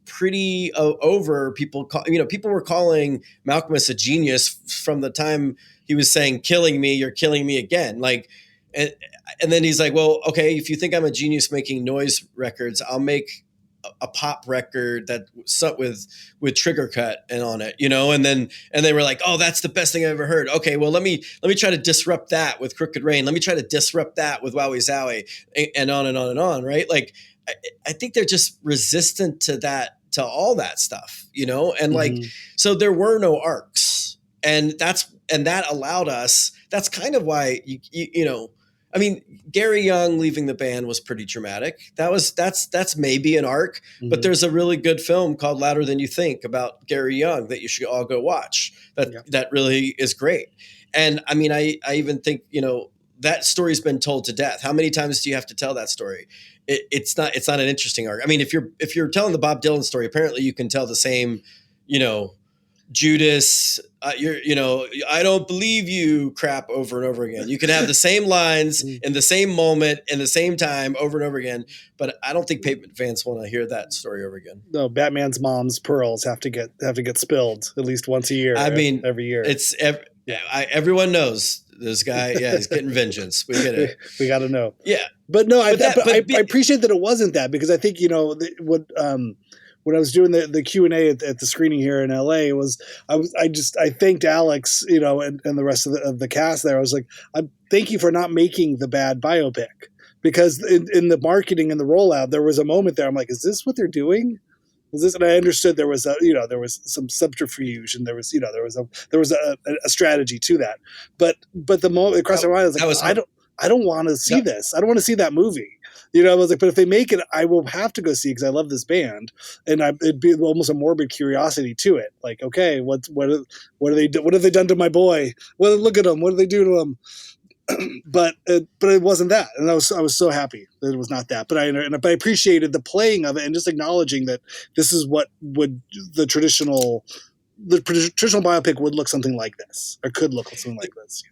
pretty over people. People were calling Malkmus a genius from the time he was saying, "Killing me, you're killing me again." And then he's like, "Well, okay, if you think I'm a genius making noise records, I'll make a pop record that with trigger cut and on it, and they were like, oh, that's the best thing I've ever heard. Okay, well, let me try to disrupt that with Crooked Rain. Let me try to disrupt that with Wowie Zowie, and on and on and on. Right? Like, I think they're just resistant to that, to all that stuff, and mm-hmm. So there were no arcs, and that allowed us. That's kind of why I mean, Gary Young leaving the band was pretty dramatic. That's maybe an arc, mm-hmm. but there's a really good film called Louder Than You Think about Gary Young that you should all go watch. That really is great. And I mean, I even think, that story's been told to death. How many times do you have to tell that story? It's not an interesting arc. I mean, if you're telling the Bob Dylan story, apparently you can tell the same, Judas, I don't believe you crap over and over again. You can have the same lines in the same moment in the same time over and over again, but I don't think Pavement fans want to hear that story over again. No, Batman's mom's pearls have to get spilled at least once a year. I mean, every year. Everyone knows this guy. Yeah, he's getting vengeance. We get it. We got to know. Yeah, but no, I appreciate that it wasn't that, because I think when I was doing the Q&A at the screening here in LA, I thanked Alex, and the rest of the cast there. I was like, thank you for not making the bad biopic, because in the marketing and the rollout, there was a moment there. I'm like, is this what they're doing? Is this? And I understood there was some subterfuge, and there was a strategy to that. But the moment it crossed my mind, I was like, I don't want to see this. I don't want to see that movie. I was like, but if they make it, I will have to go see it because I love this band, and it'd be almost a morbid curiosity to it. Like, okay, what have they done to my boy? Well, look at him. What did they do to him? But it wasn't that, and I was so happy that it was not that. But I appreciated the playing of it and just acknowledging that this is what the traditional biopic would look something like this, or could look something like this.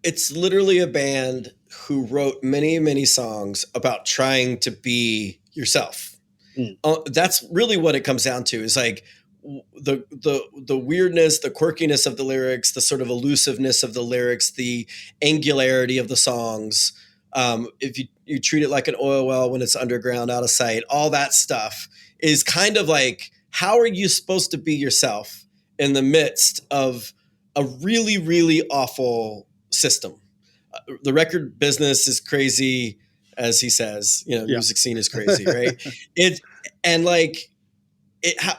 It's literally a band who wrote many, many songs about trying to be yourself. That's really what it comes down to, is like the weirdness, the quirkiness of the lyrics, the sort of elusiveness of the lyrics, the angularity of the songs. If you treat it like an oil well when it's underground, out of sight, all that stuff is kind of like, how are you supposed to be yourself in the midst of a really, really awful system? The record business is crazy, as he says. Music scene is crazy, right?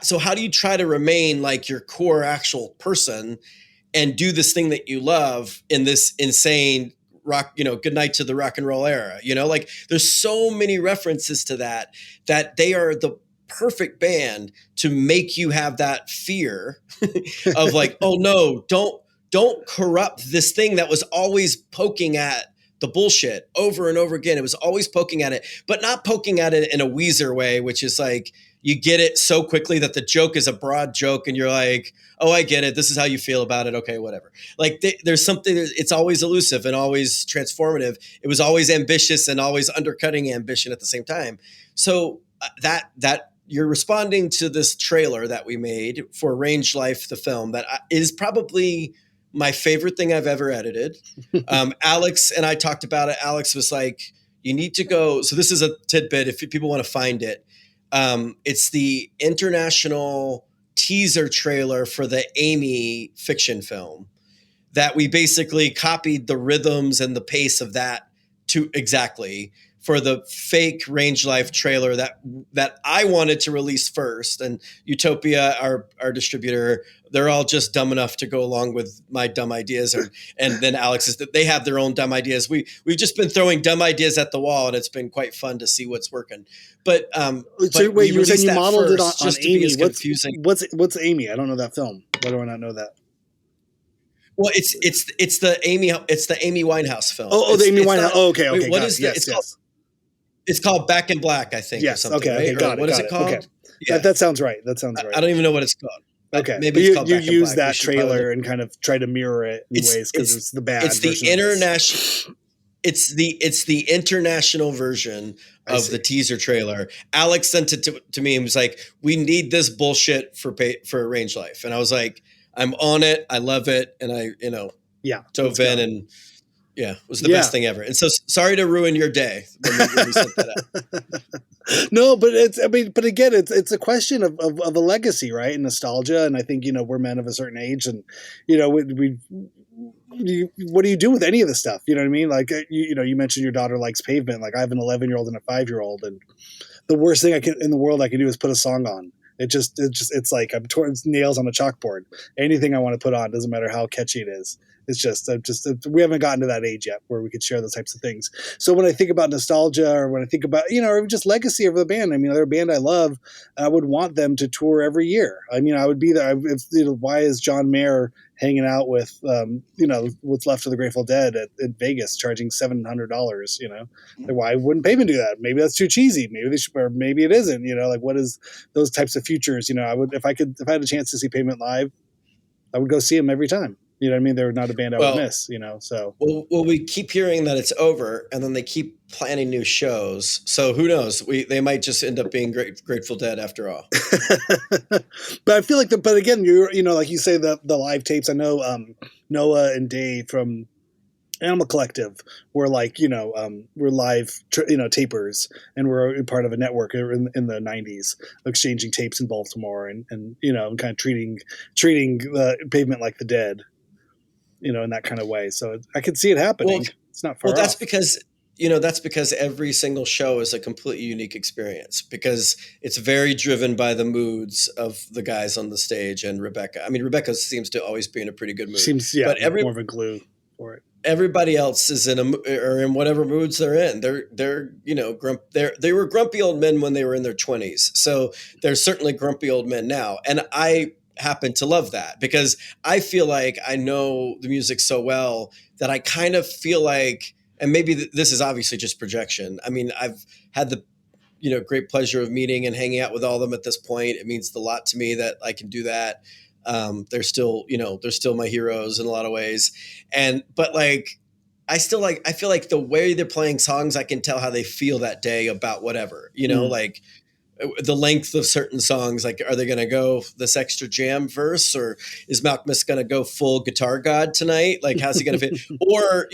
So how do you try to remain like your core actual person and do this thing that you love in this insane rock? Good night to the rock and roll era. Like there's so many references to that they are the perfect band to make you have that fear of like, oh no, don't corrupt this thing that was always poking at the bullshit over and over again. It was always poking at it, but not poking at it in a Weezer way, which is like, you get it so quickly that the joke is a broad joke and you're like, oh, I get it. This is how you feel about it. Okay, whatever. Like there's something, it's always elusive and always transformative. It was always ambitious and always undercutting ambition at the same time. So that you're responding to this trailer that we made for Range Life, the film, that is probably my favorite thing I've ever edited. Alex and I talked about it. Alex was like, you need to go. So this is a tidbit if people want to find it. It's the international teaser trailer for the Amy fiction film that we basically copied the rhythms and the pace of that to exactly for the fake Range Life trailer that I wanted to release first. And Utopia, our distributor, they're all just dumb enough to go along with my dumb ideas. And then Alex is that they have their own dumb ideas. We've just been throwing dumb ideas at the wall, and it's been quite fun to see what's working. But so wait, you were saying you modeled it on Amy. What's Amy? I don't know that film. Why do I not know that? Well, it's the Amy Winehouse film. The Amy Winehouse. Okay. Wait, what is it? It's called Back in Black, I think. Yes. Or something, okay. Right? Got it. What is it called? Okay. Yeah. That sounds right. I don't even know what it's called. Okay. Maybe it's called you Back in use Black. that trailer and kind of try to mirror it in ways because it's the bad. It's the international. It's the international version of the teaser trailer. Alex sent it to me and was like, "We need this bullshit for Range Life," and I was like, "I'm on it. I love it," and I dove in and. Yeah, it was the best thing ever. And so sorry to ruin your day when we sent that out. No, but again, it's a question of a legacy, right? And nostalgia. And I think, we're men of a certain age and, what do you do with any of this stuff? You know what I mean? Like, you mentioned your daughter likes Pavement. Like I have an 11-year-old and a 5-year-old, and the worst thing in the world I can do is put a song on. It's like I'm towards nails on a chalkboard. Anything I want to put on, doesn't matter how catchy it is. It's just we haven't gotten to that age yet where we could share those types of things. So when I think about nostalgia, or when I think about, or just legacy of the band, I mean, they're a band I love. I would want them to tour every year. I mean, I would be there. Why is John Mayer hanging out with, what's left of the Grateful Dead at Vegas, charging $700? Why wouldn't Pavement do that? Maybe that's too cheesy. Maybe they should, or maybe it isn't. Like, what is those types of futures? I would, if I had a chance to see Pavement live, I would go see them every time. You know what I mean? They're not a band I would miss, so. Well, we keep hearing that it's over, and then they keep planning new shows. So who knows? They might just end up being Grateful Dead after all. But I feel like, but again, like you say, the live tapes. I know Noah and Dave from Animal Collective were like, we're live, tapers, and we're part of a network in the 90s, exchanging tapes in Baltimore and kind of treating Pavement like the Dead. In that kind of way. So I could see it happening. Well, it's not far off. That's because every single show is a completely unique experience, because it's very driven by the moods of the guys on the stage and Rebecca. I mean, Rebecca seems to always be in a pretty good mood. But more of a glue for it. Everybody else is in whatever moods they're in. They were grumpy old men when they were in their 20s. So they're certainly grumpy old men now. And I happen to love that, because I feel like I know the music so well that I kind of feel like, and maybe this is obviously just projection. I mean, I've had the, great pleasure of meeting and hanging out with all of them at this point. It means a lot to me that I can do that. They're still my heroes in a lot of ways. But I feel like the way they're playing songs, I can tell how they feel that day about whatever, like the length of certain songs. Like, are they going to go this extra jam verse, or is Malcolmus going to go full guitar god tonight? Like, how's he going to fit? Or,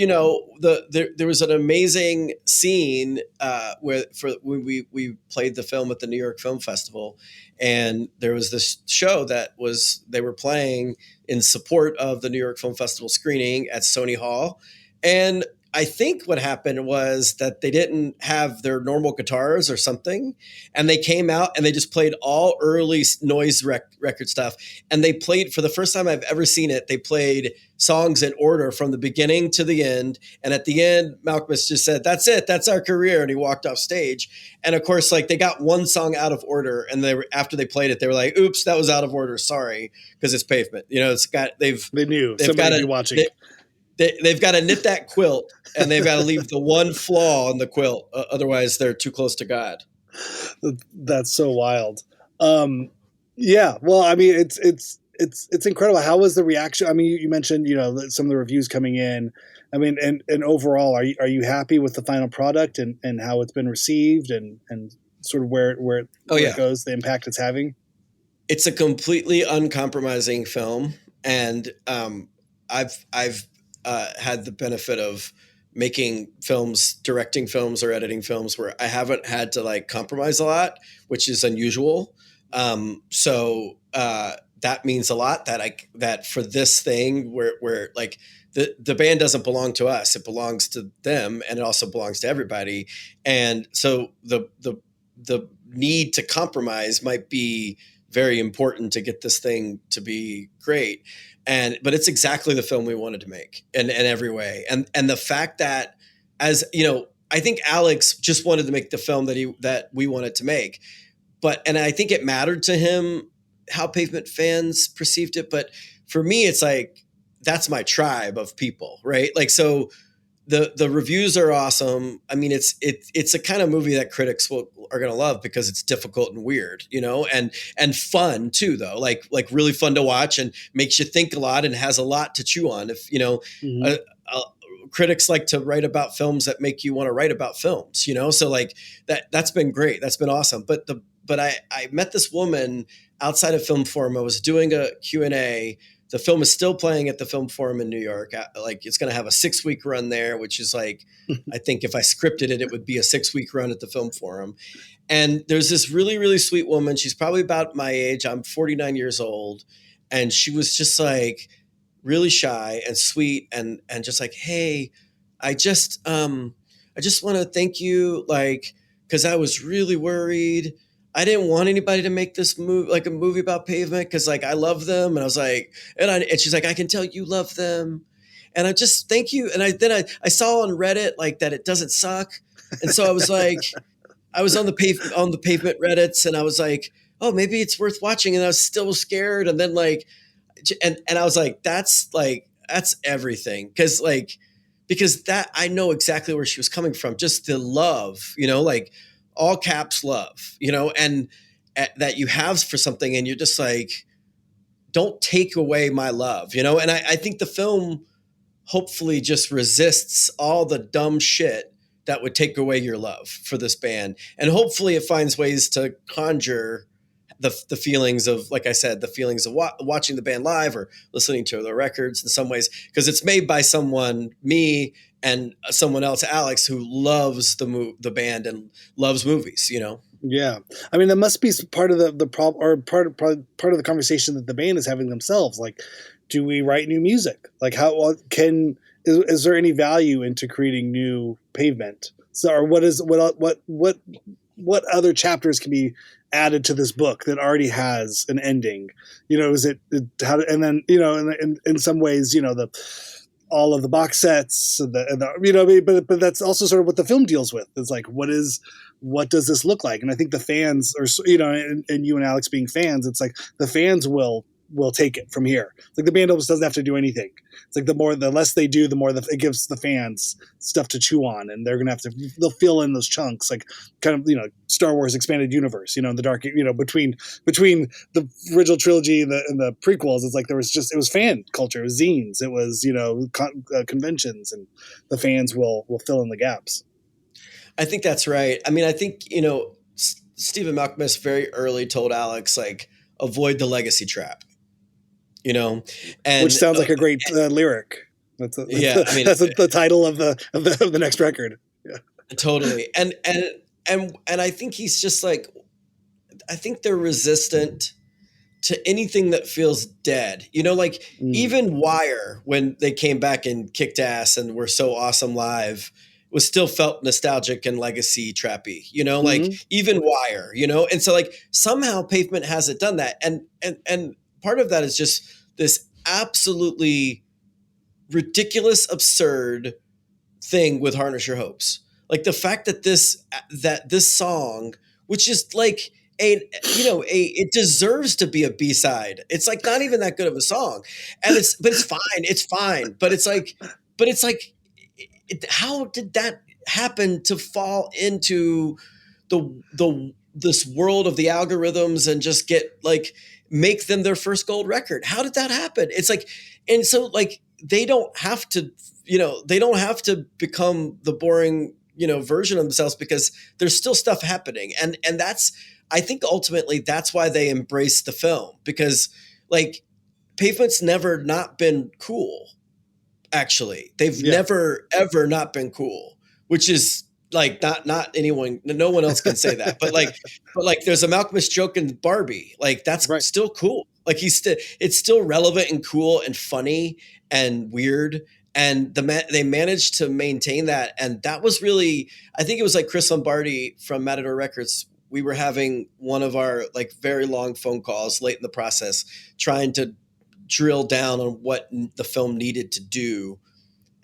there was an amazing scene when we played the film at the New York Film Festival, and there was this show they were playing in support of the New York Film Festival screening at Sony Hall. And I think what happened was that they didn't have their normal guitars or something, and they came out and they just played all early noise record stuff. And they played, for the first time I've ever seen it, they played songs in order from the beginning to the end. And at the end, Malcolmus just said, "That's it. That's our career." And he walked off stage. And of course, they got one song out of order, and after they played it, they were like, "Oops, that was out of order. Sorry," because it's Pavement. They knew somebody would be watching. They've got to knit that quilt, and they've got to leave the one flaw in the quilt. Otherwise, they're too close to God. That's so wild. Yeah, well, I mean, it's incredible. How was the reaction? I mean, you mentioned, some of the reviews coming in. I mean, and overall, are you happy with the final product and how it's been received and sort of where Oh it yeah, goes, the impact it's having? it's a completely uncompromising film, and I've had the benefit of making films, directing films, or editing films where I haven't had to like compromise a lot, which is unusual. So that means a lot. That for this thing where like the band doesn't belong to us, it belongs to them, and it also belongs to everybody. And so the need to compromise might be very important to get this thing to be great. But it's exactly the film we wanted to make in every way. And the fact that, as you know, I think Alex just wanted to make the film that we wanted to make. And I think it mattered to him how Pavement fans perceived it. But for me, it's like, that's my tribe of people, right? Like, so the reviews are awesome. I mean, it's a kind of movie that critics are going to love because it's difficult and weird, and fun too, though, like really fun to watch and makes you think a lot and has a lot to chew on. If Mm-hmm. critics like to write about films that make you want to write about films, so like that's been great. That's been awesome. But I met this woman outside of Film Forum. I was doing a Q&A. The film is still playing at the Film Forum in New York. Like, it's going to have a 6-week run there, which is like, I think if I scripted it, it would be a 6-week run at the Film Forum. And there's this really, really sweet woman. She's probably about my age. I'm 49 years old. And she was just like really shy and sweet and just like, hey, I just want to thank you. Like, cause I was really worried. I didn't want anybody to make this movie, like a movie about Pavement, because like I love them, and I was like, and she's like, I can tell you love them, and I just thank you. And I saw on Reddit like that it doesn't suck, and so I was like, I was on the Pavement Reddits, and I was like, oh, maybe it's worth watching, and I was still scared, and then like, and I was like, that's everything, because that I know exactly where she was coming from, just the love, like all caps love, and that you have for something, and you're just like, don't take away my love, and I think the film hopefully just resists all the dumb shit that would take away your love for this band, and hopefully it finds ways to conjure the feelings of, like I said, the feelings of watching the band live or listening to their records in some ways, because it's made by someone, me, and someone else, Alex, who loves the band and loves movies, Yeah, I mean, that must be part of the problem, or part of the conversation that the band is having themselves. Like, do we write new music? Like, how is there any value into creating new Pavement? So, or what other chapters can be added to this book that already has an ending? Is it how? And then in some ways, all of the box sets and but that's also sort of what the film deals with. It's like, what does this look like? And I think the fans are, and you and Alex being fans, it's like the fans will take it from here. It's like the band almost doesn't have to do anything. It's like the less they do, the more it gives the fans stuff to chew on, and they'll fill in those chunks, like kind of, Star Wars expanded universe, the dark, between the original trilogy and the prequels. It's like it was fan culture, it was zines, it was, conventions, and the fans will fill in the gaps. I think that's right. I mean, I think, Stephen Malkmus very early told Alex, like, avoid the legacy trap, and which sounds like a great lyric. That's the title of the next record. Yeah, totally. And I think he's just like, I think they're resistant to anything that feels dead. Even Wire, when they came back and kicked ass and were so awesome live, was still felt nostalgic and legacy trappy, like even Wire, and so like somehow Pavement hasn't done that. And part of that is just this absolutely ridiculous, absurd thing with Harness Your Hopes. Like the fact that this song, which is like it deserves to be a B-side. It's like not even that good of a song, and it's fine. But it's like, how did that happen to fall into the this world of the algorithms and just make them their first gold record. How did that happen? It's like, and so like, they don't have to, they don't have to become the boring, version of themselves, because there's still stuff happening. And that's, I think ultimately that's why they embrace the film, because like Pavement's never not been cool. Actually, they've never, ever not been cool, which is like not anyone, no one else can say that. But like there's a Malcolmist joke in Barbie, like that's still cool. Like it's still relevant and cool and funny and weird. And they managed to maintain that. And that was really, I think it was like Chris Lombardi from Matador Records. We were having one of our like very long phone calls late in the process, trying to drill down on what the film needed to do.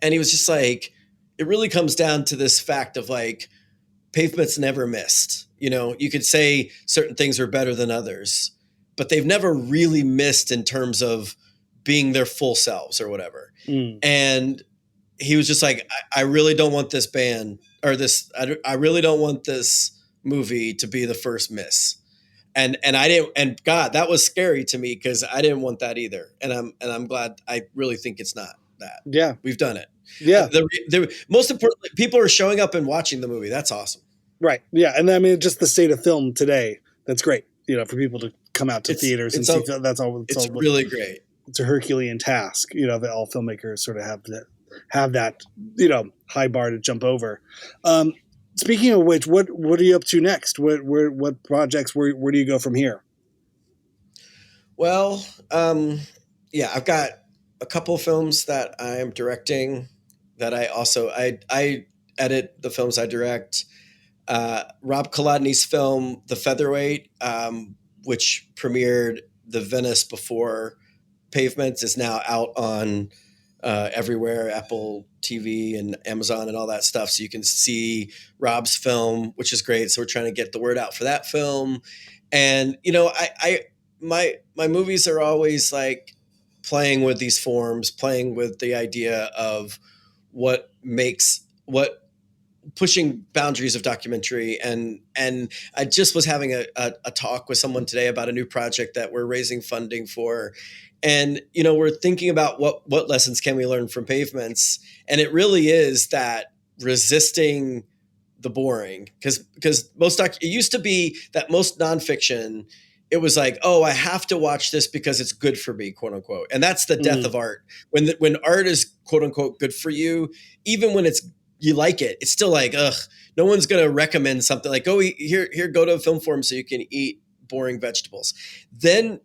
And he was just like, it really comes down to this fact of like, Pavement's never missed. You could say certain things are better than others, but they've never really missed in terms of being their full selves or whatever. And he was just like, I really don't want this band or this, I really don't want this movie to be the first miss. And I didn't, and God, that was scary to me, because I didn't want that either. And I'm glad. I really think it's not that. Yeah. We've done it. Yeah. The most importantly, people are showing up and watching the movie. That's awesome. Right. Yeah. And I mean, just the state of film today, that's great. For people to come out to theaters and see film. That's all. It's really great. It's a Herculean task, that all filmmakers sort of have that, high bar to jump over. Speaking of which, what are you up to next? What projects? Where do you go from here? Well, I've got a couple of films that I am directing. That I edit the films I direct. Rob Kolodny's film, The Featherweight, which premiered the Venice before Pavements, is now out on everywhere, Apple TV and Amazon and all that stuff. So you can see Rob's film, which is great. So we're trying to get the word out for that film. And, my movies are always like playing with these forms, playing with the idea of what pushing boundaries of documentary. And I just was having a talk with someone today about a new project that we're raising funding for. And, we're thinking about what lessons can we learn from Pavements? And it really is that resisting the boring, because it used to be that most nonfiction, it was like, oh, I have to watch this because it's good for me, quote unquote. And that's the death of art. When art is quote unquote good for you, even when you like it, it's still like, ugh, no one's going to recommend something like, oh, here, go to a film forum so you can eat boring vegetables. Then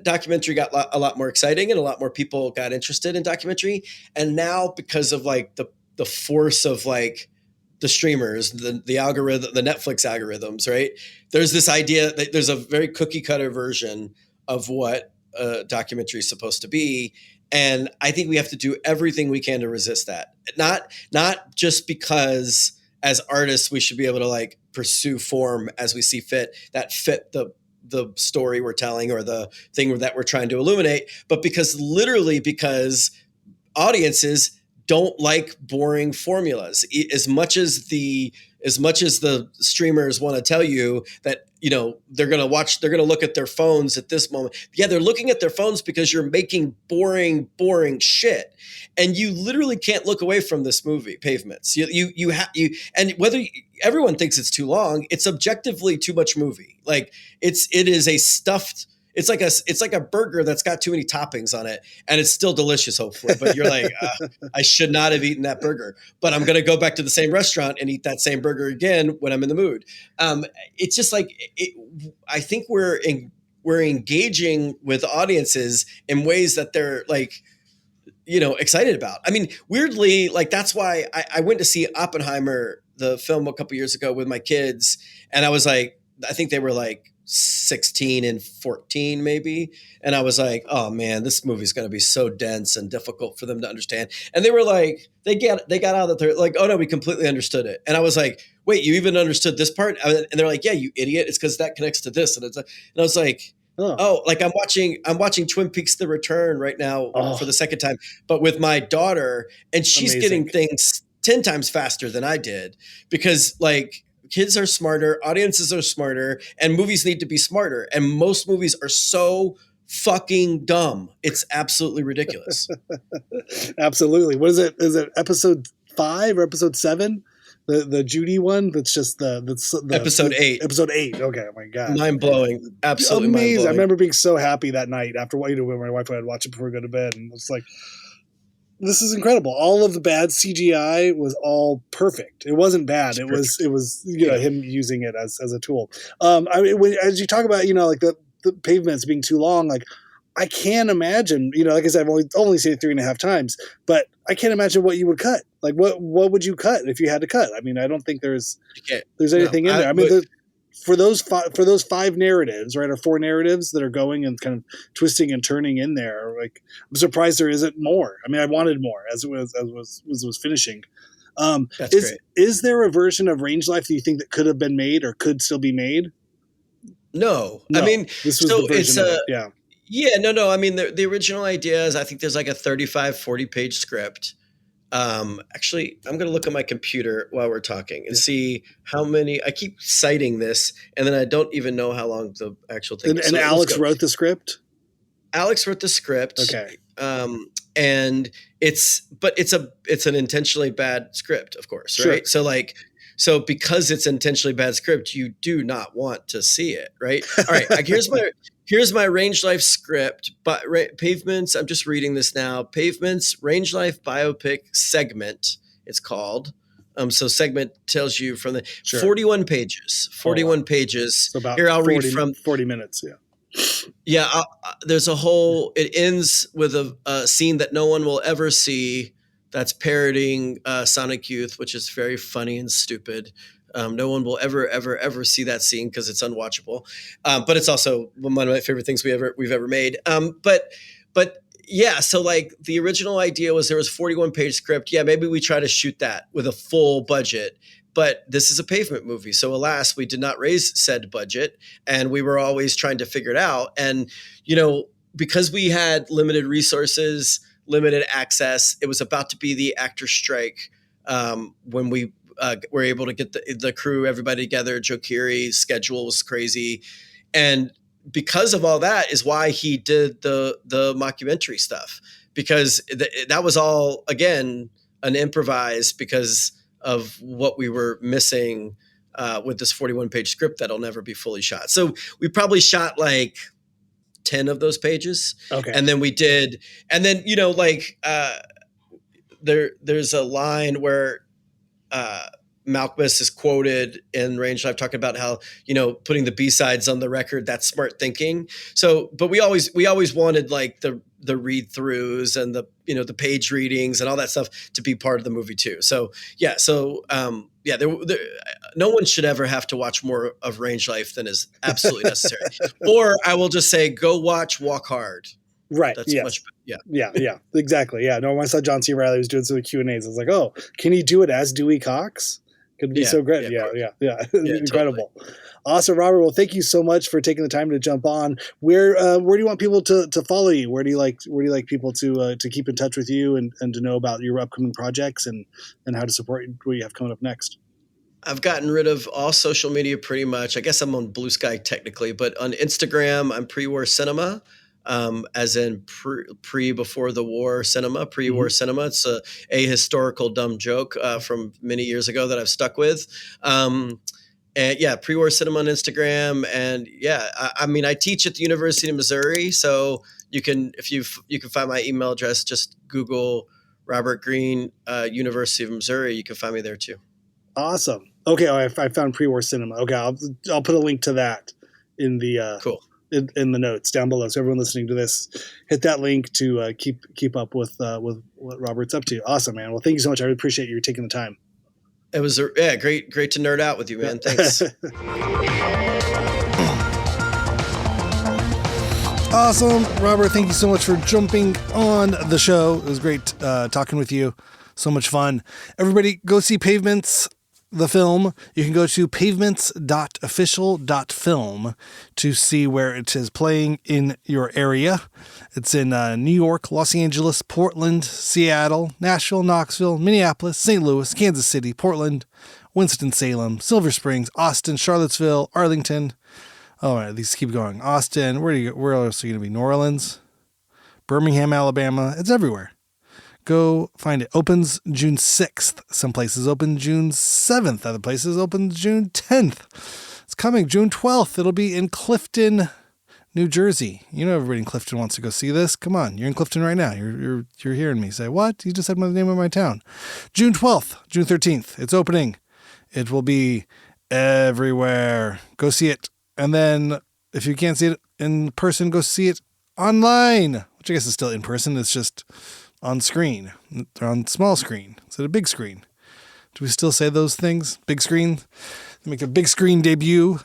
documentary got a lot more exciting, and a lot more people got interested in documentary. And now, because of like the force of like the streamers, the algorithm, the Netflix algorithms, right? There's this idea that there's a very cookie cutter version of what a documentary is supposed to be. And I think we have to do everything we can to resist that. Not just because as artists, we should be able to like pursue form as we see fit, that fit the story we're telling or the thing that we're trying to illuminate, but because audiences don't like boring formulas. As much as the streamers want to tell you that, they're going to look at their phones at this moment. Yeah, they're looking at their phones because you're making boring shit. And you literally can't look away from this movie, Pavements. And whether everyone thinks it's too long, it's objectively too much movie. Like it is a stuffed, it's like a burger that's got too many toppings on it, and it's still delicious, hopefully. But you're like, I should not have eaten that burger, but I'm going to go back to the same restaurant and eat that same burger again when I'm in the mood. It's just like, I think we're engaging with audiences in ways that they're like, excited about. I mean, weirdly, like that's why I went to see Oppenheimer, the film, a couple years ago with my kids, and I was like, I think they were like 16 and 14 maybe. And I was like, oh man, this movie's going to be so dense and difficult for them to understand. And they were like, they got out that they're like, oh no, we completely understood it. And I was like, wait, you even understood this part? And they're like, yeah, you idiot. It's because that connects to this. And I was like, oh, like I'm watching Twin Peaks: The Return right now for the second time, but with my daughter, and she's getting things 10 times faster than I did because kids are smarter, audiences are smarter, and movies need to be smarter. And most movies are so fucking dumb. It's absolutely ridiculous. Absolutely. What is it? Is it episode 5 or episode 7? The Judy one? That's just the Episode 8. Episode 8. Okay. Oh my God. Mind blowing. Absolutely amazing. mind blowing. I remember being so happy that night after when my wife and I would watch it before we go to bed, and it's like, this is incredible. All of the bad CGI was all perfect. It wasn't bad. It was him using it as a tool. As you talk about, like the pavements being too long, like I can't imagine, like I said, I've only seen it 3.5 times, but I can't imagine what you would cut. Like what would you cut if you had to cut? I mean, I don't think there's anything in there. I mean, for those 5 narratives, right, or 4 narratives that are going and kind of twisting and turning in there, like I'm surprised there isn't more. I mean, I wanted more as it was finishing. That's great. Is there a version of Range Life that you think that could have been made or could still be made? No. I mean, this was the version of it. Yeah. Yeah, no. I mean, the original idea is I think there's like a 35, 40-page script. Actually, I'm going to look at my computer while we're talking and see how many. I keep citing this, and then I don't even know how long the actual thing is. And Alex wrote the script? Alex wrote the script. Okay. And it's an intentionally bad script, of course, right? Sure. So because it's intentionally bad script, you do not want to see it, right? All right, here's my Range Life script, but Pavements, I'm just reading this now. Pavements, Range Life biopic segment, it's called. So segment tells you from the 41 pages, 41 pages. So about here, I'll 40, read from 40 minutes. Yeah. Yeah. There's it ends with a scene that no one will ever see. That's parodying Sonic Youth, which is very funny and stupid. No one will ever see that scene because it's unwatchable. But it's also one of my favorite things we've ever made. But yeah, so like the original idea was there was 41-page script. Yeah, maybe we try to shoot that with a full budget. But this is a Pavement movie. So alas, we did not raise said budget, and we were always trying to figure it out. And, because we had limited resources, limited access, it was about to be the actor strike when we were able to get the crew, everybody together. Joe Keery's schedule was crazy. And because of all that is why he did the mockumentary stuff, because that was all, again, an improvise because of what we were missing with this 41-page script that'll never be fully shot. So we probably shot like 10 of those pages. Okay. And then there's a line where Malkmus is quoted in Range Life talking about how, putting the B-sides on the record, that's smart thinking. So, but we always wanted like the read-throughs and the page readings and all that stuff to be part of the movie too. So yeah. No one should ever have to watch more of Range Life than is absolutely necessary. Or I will just say, go watch Walk Hard. Right. That's much better. Yeah. Exactly. Yeah. No, when I saw John C. Reilly was doing some Q&As, I was like, oh, can he do it as Dewey Cox? Could be so great. Yeah. Incredible. Totally. Awesome, Robert. Well, thank you so much for taking the time to jump on. Where do you want people to follow you? Where do you like people to keep in touch with you and to know about your upcoming projects and how to support what you have coming up next? I've gotten rid of all social media pretty much. I guess I'm on Blue Sky technically, but on Instagram, I'm Pre-War Cinema, as in before the war cinema, pre-war cinema. It's a historical dumb joke from many years ago that I've stuck with. And yeah, Pre-War Cinema on Instagram. And yeah, I mean, I teach at the University of Missouri, so you can find my email address. Just Google Robert Greene, University of Missouri. You can find me there too. Awesome. Okay, I found Pre-War Cinema. Okay, I'll put a link to that in the cool in the notes down below. So everyone listening to this, hit that link to keep up with what Robert's up to. Awesome, man. Well, thank you so much. I really appreciate you taking the time. It was great to nerd out with you, man. Thanks. Awesome, Robert. Thank you so much for jumping on the show. It was great talking with you. So much fun. Everybody go see Pavements, the film. You can go to pavements.official.film to see where it is playing in your area. It's in New York, Los Angeles, Portland, Seattle, Nashville, Knoxville, Minneapolis, St. Louis, Kansas City, Portland, Winston-Salem, Silver Springs, Austin, Charlottesville, Arlington. Oh, right, these keep going. Austin, where else are you going to be? New Orleans, Birmingham, Alabama. It's everywhere. Go find it. Opens June 6th. Some places open June 7th. Other places open June 10th. It's coming June 12th. It'll be in Clifton, New Jersey. You know everybody in Clifton wants to go see this. Come on, you're in Clifton right now. You're hearing me say, what? You just said the name of my town. June 12th, June 13th. It's opening. It will be everywhere. Go see it. And then if you can't see it in person, go see it online, which I guess is still in person. It's just on screen. They're on small screen instead of big screen. Do we still say those things? Big screen? They make a big screen debut.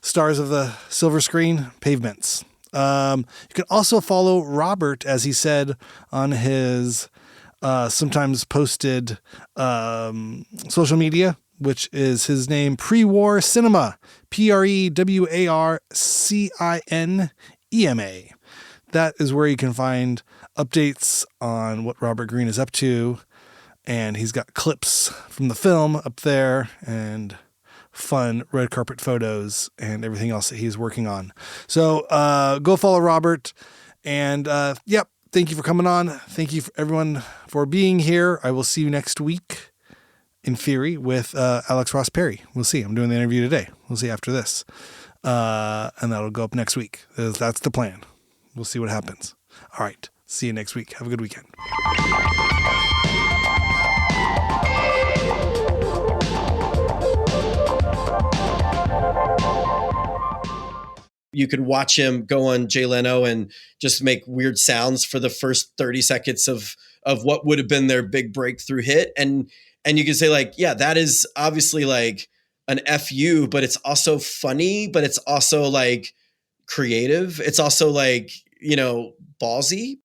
Stars of the silver screen, Pavements. You can also follow Robert, as he said on his sometimes posted social media, which is his name, Pre-War Cinema, PREWARCINEMA. That is where you can find updates on what Robert Greene is up to. And he's got clips from the film up there and fun red carpet photos and everything else that he's working on. So go follow Robert. And thank you for coming on. Thank you for everyone for being here. I will see you next week, in theory, with Alex Ross Perry. We'll see. I'm doing the interview today. We'll see after this. And that'll go up next week. That's the plan. We'll see what happens. All right. See you next week. Have a good weekend. You could watch him go on Jay Leno and just make weird sounds for the first 30 seconds of what would have been their big breakthrough hit. And you can say like, yeah, that is obviously like an FU, but it's also funny, but it's also like creative. It's also like, ballsy.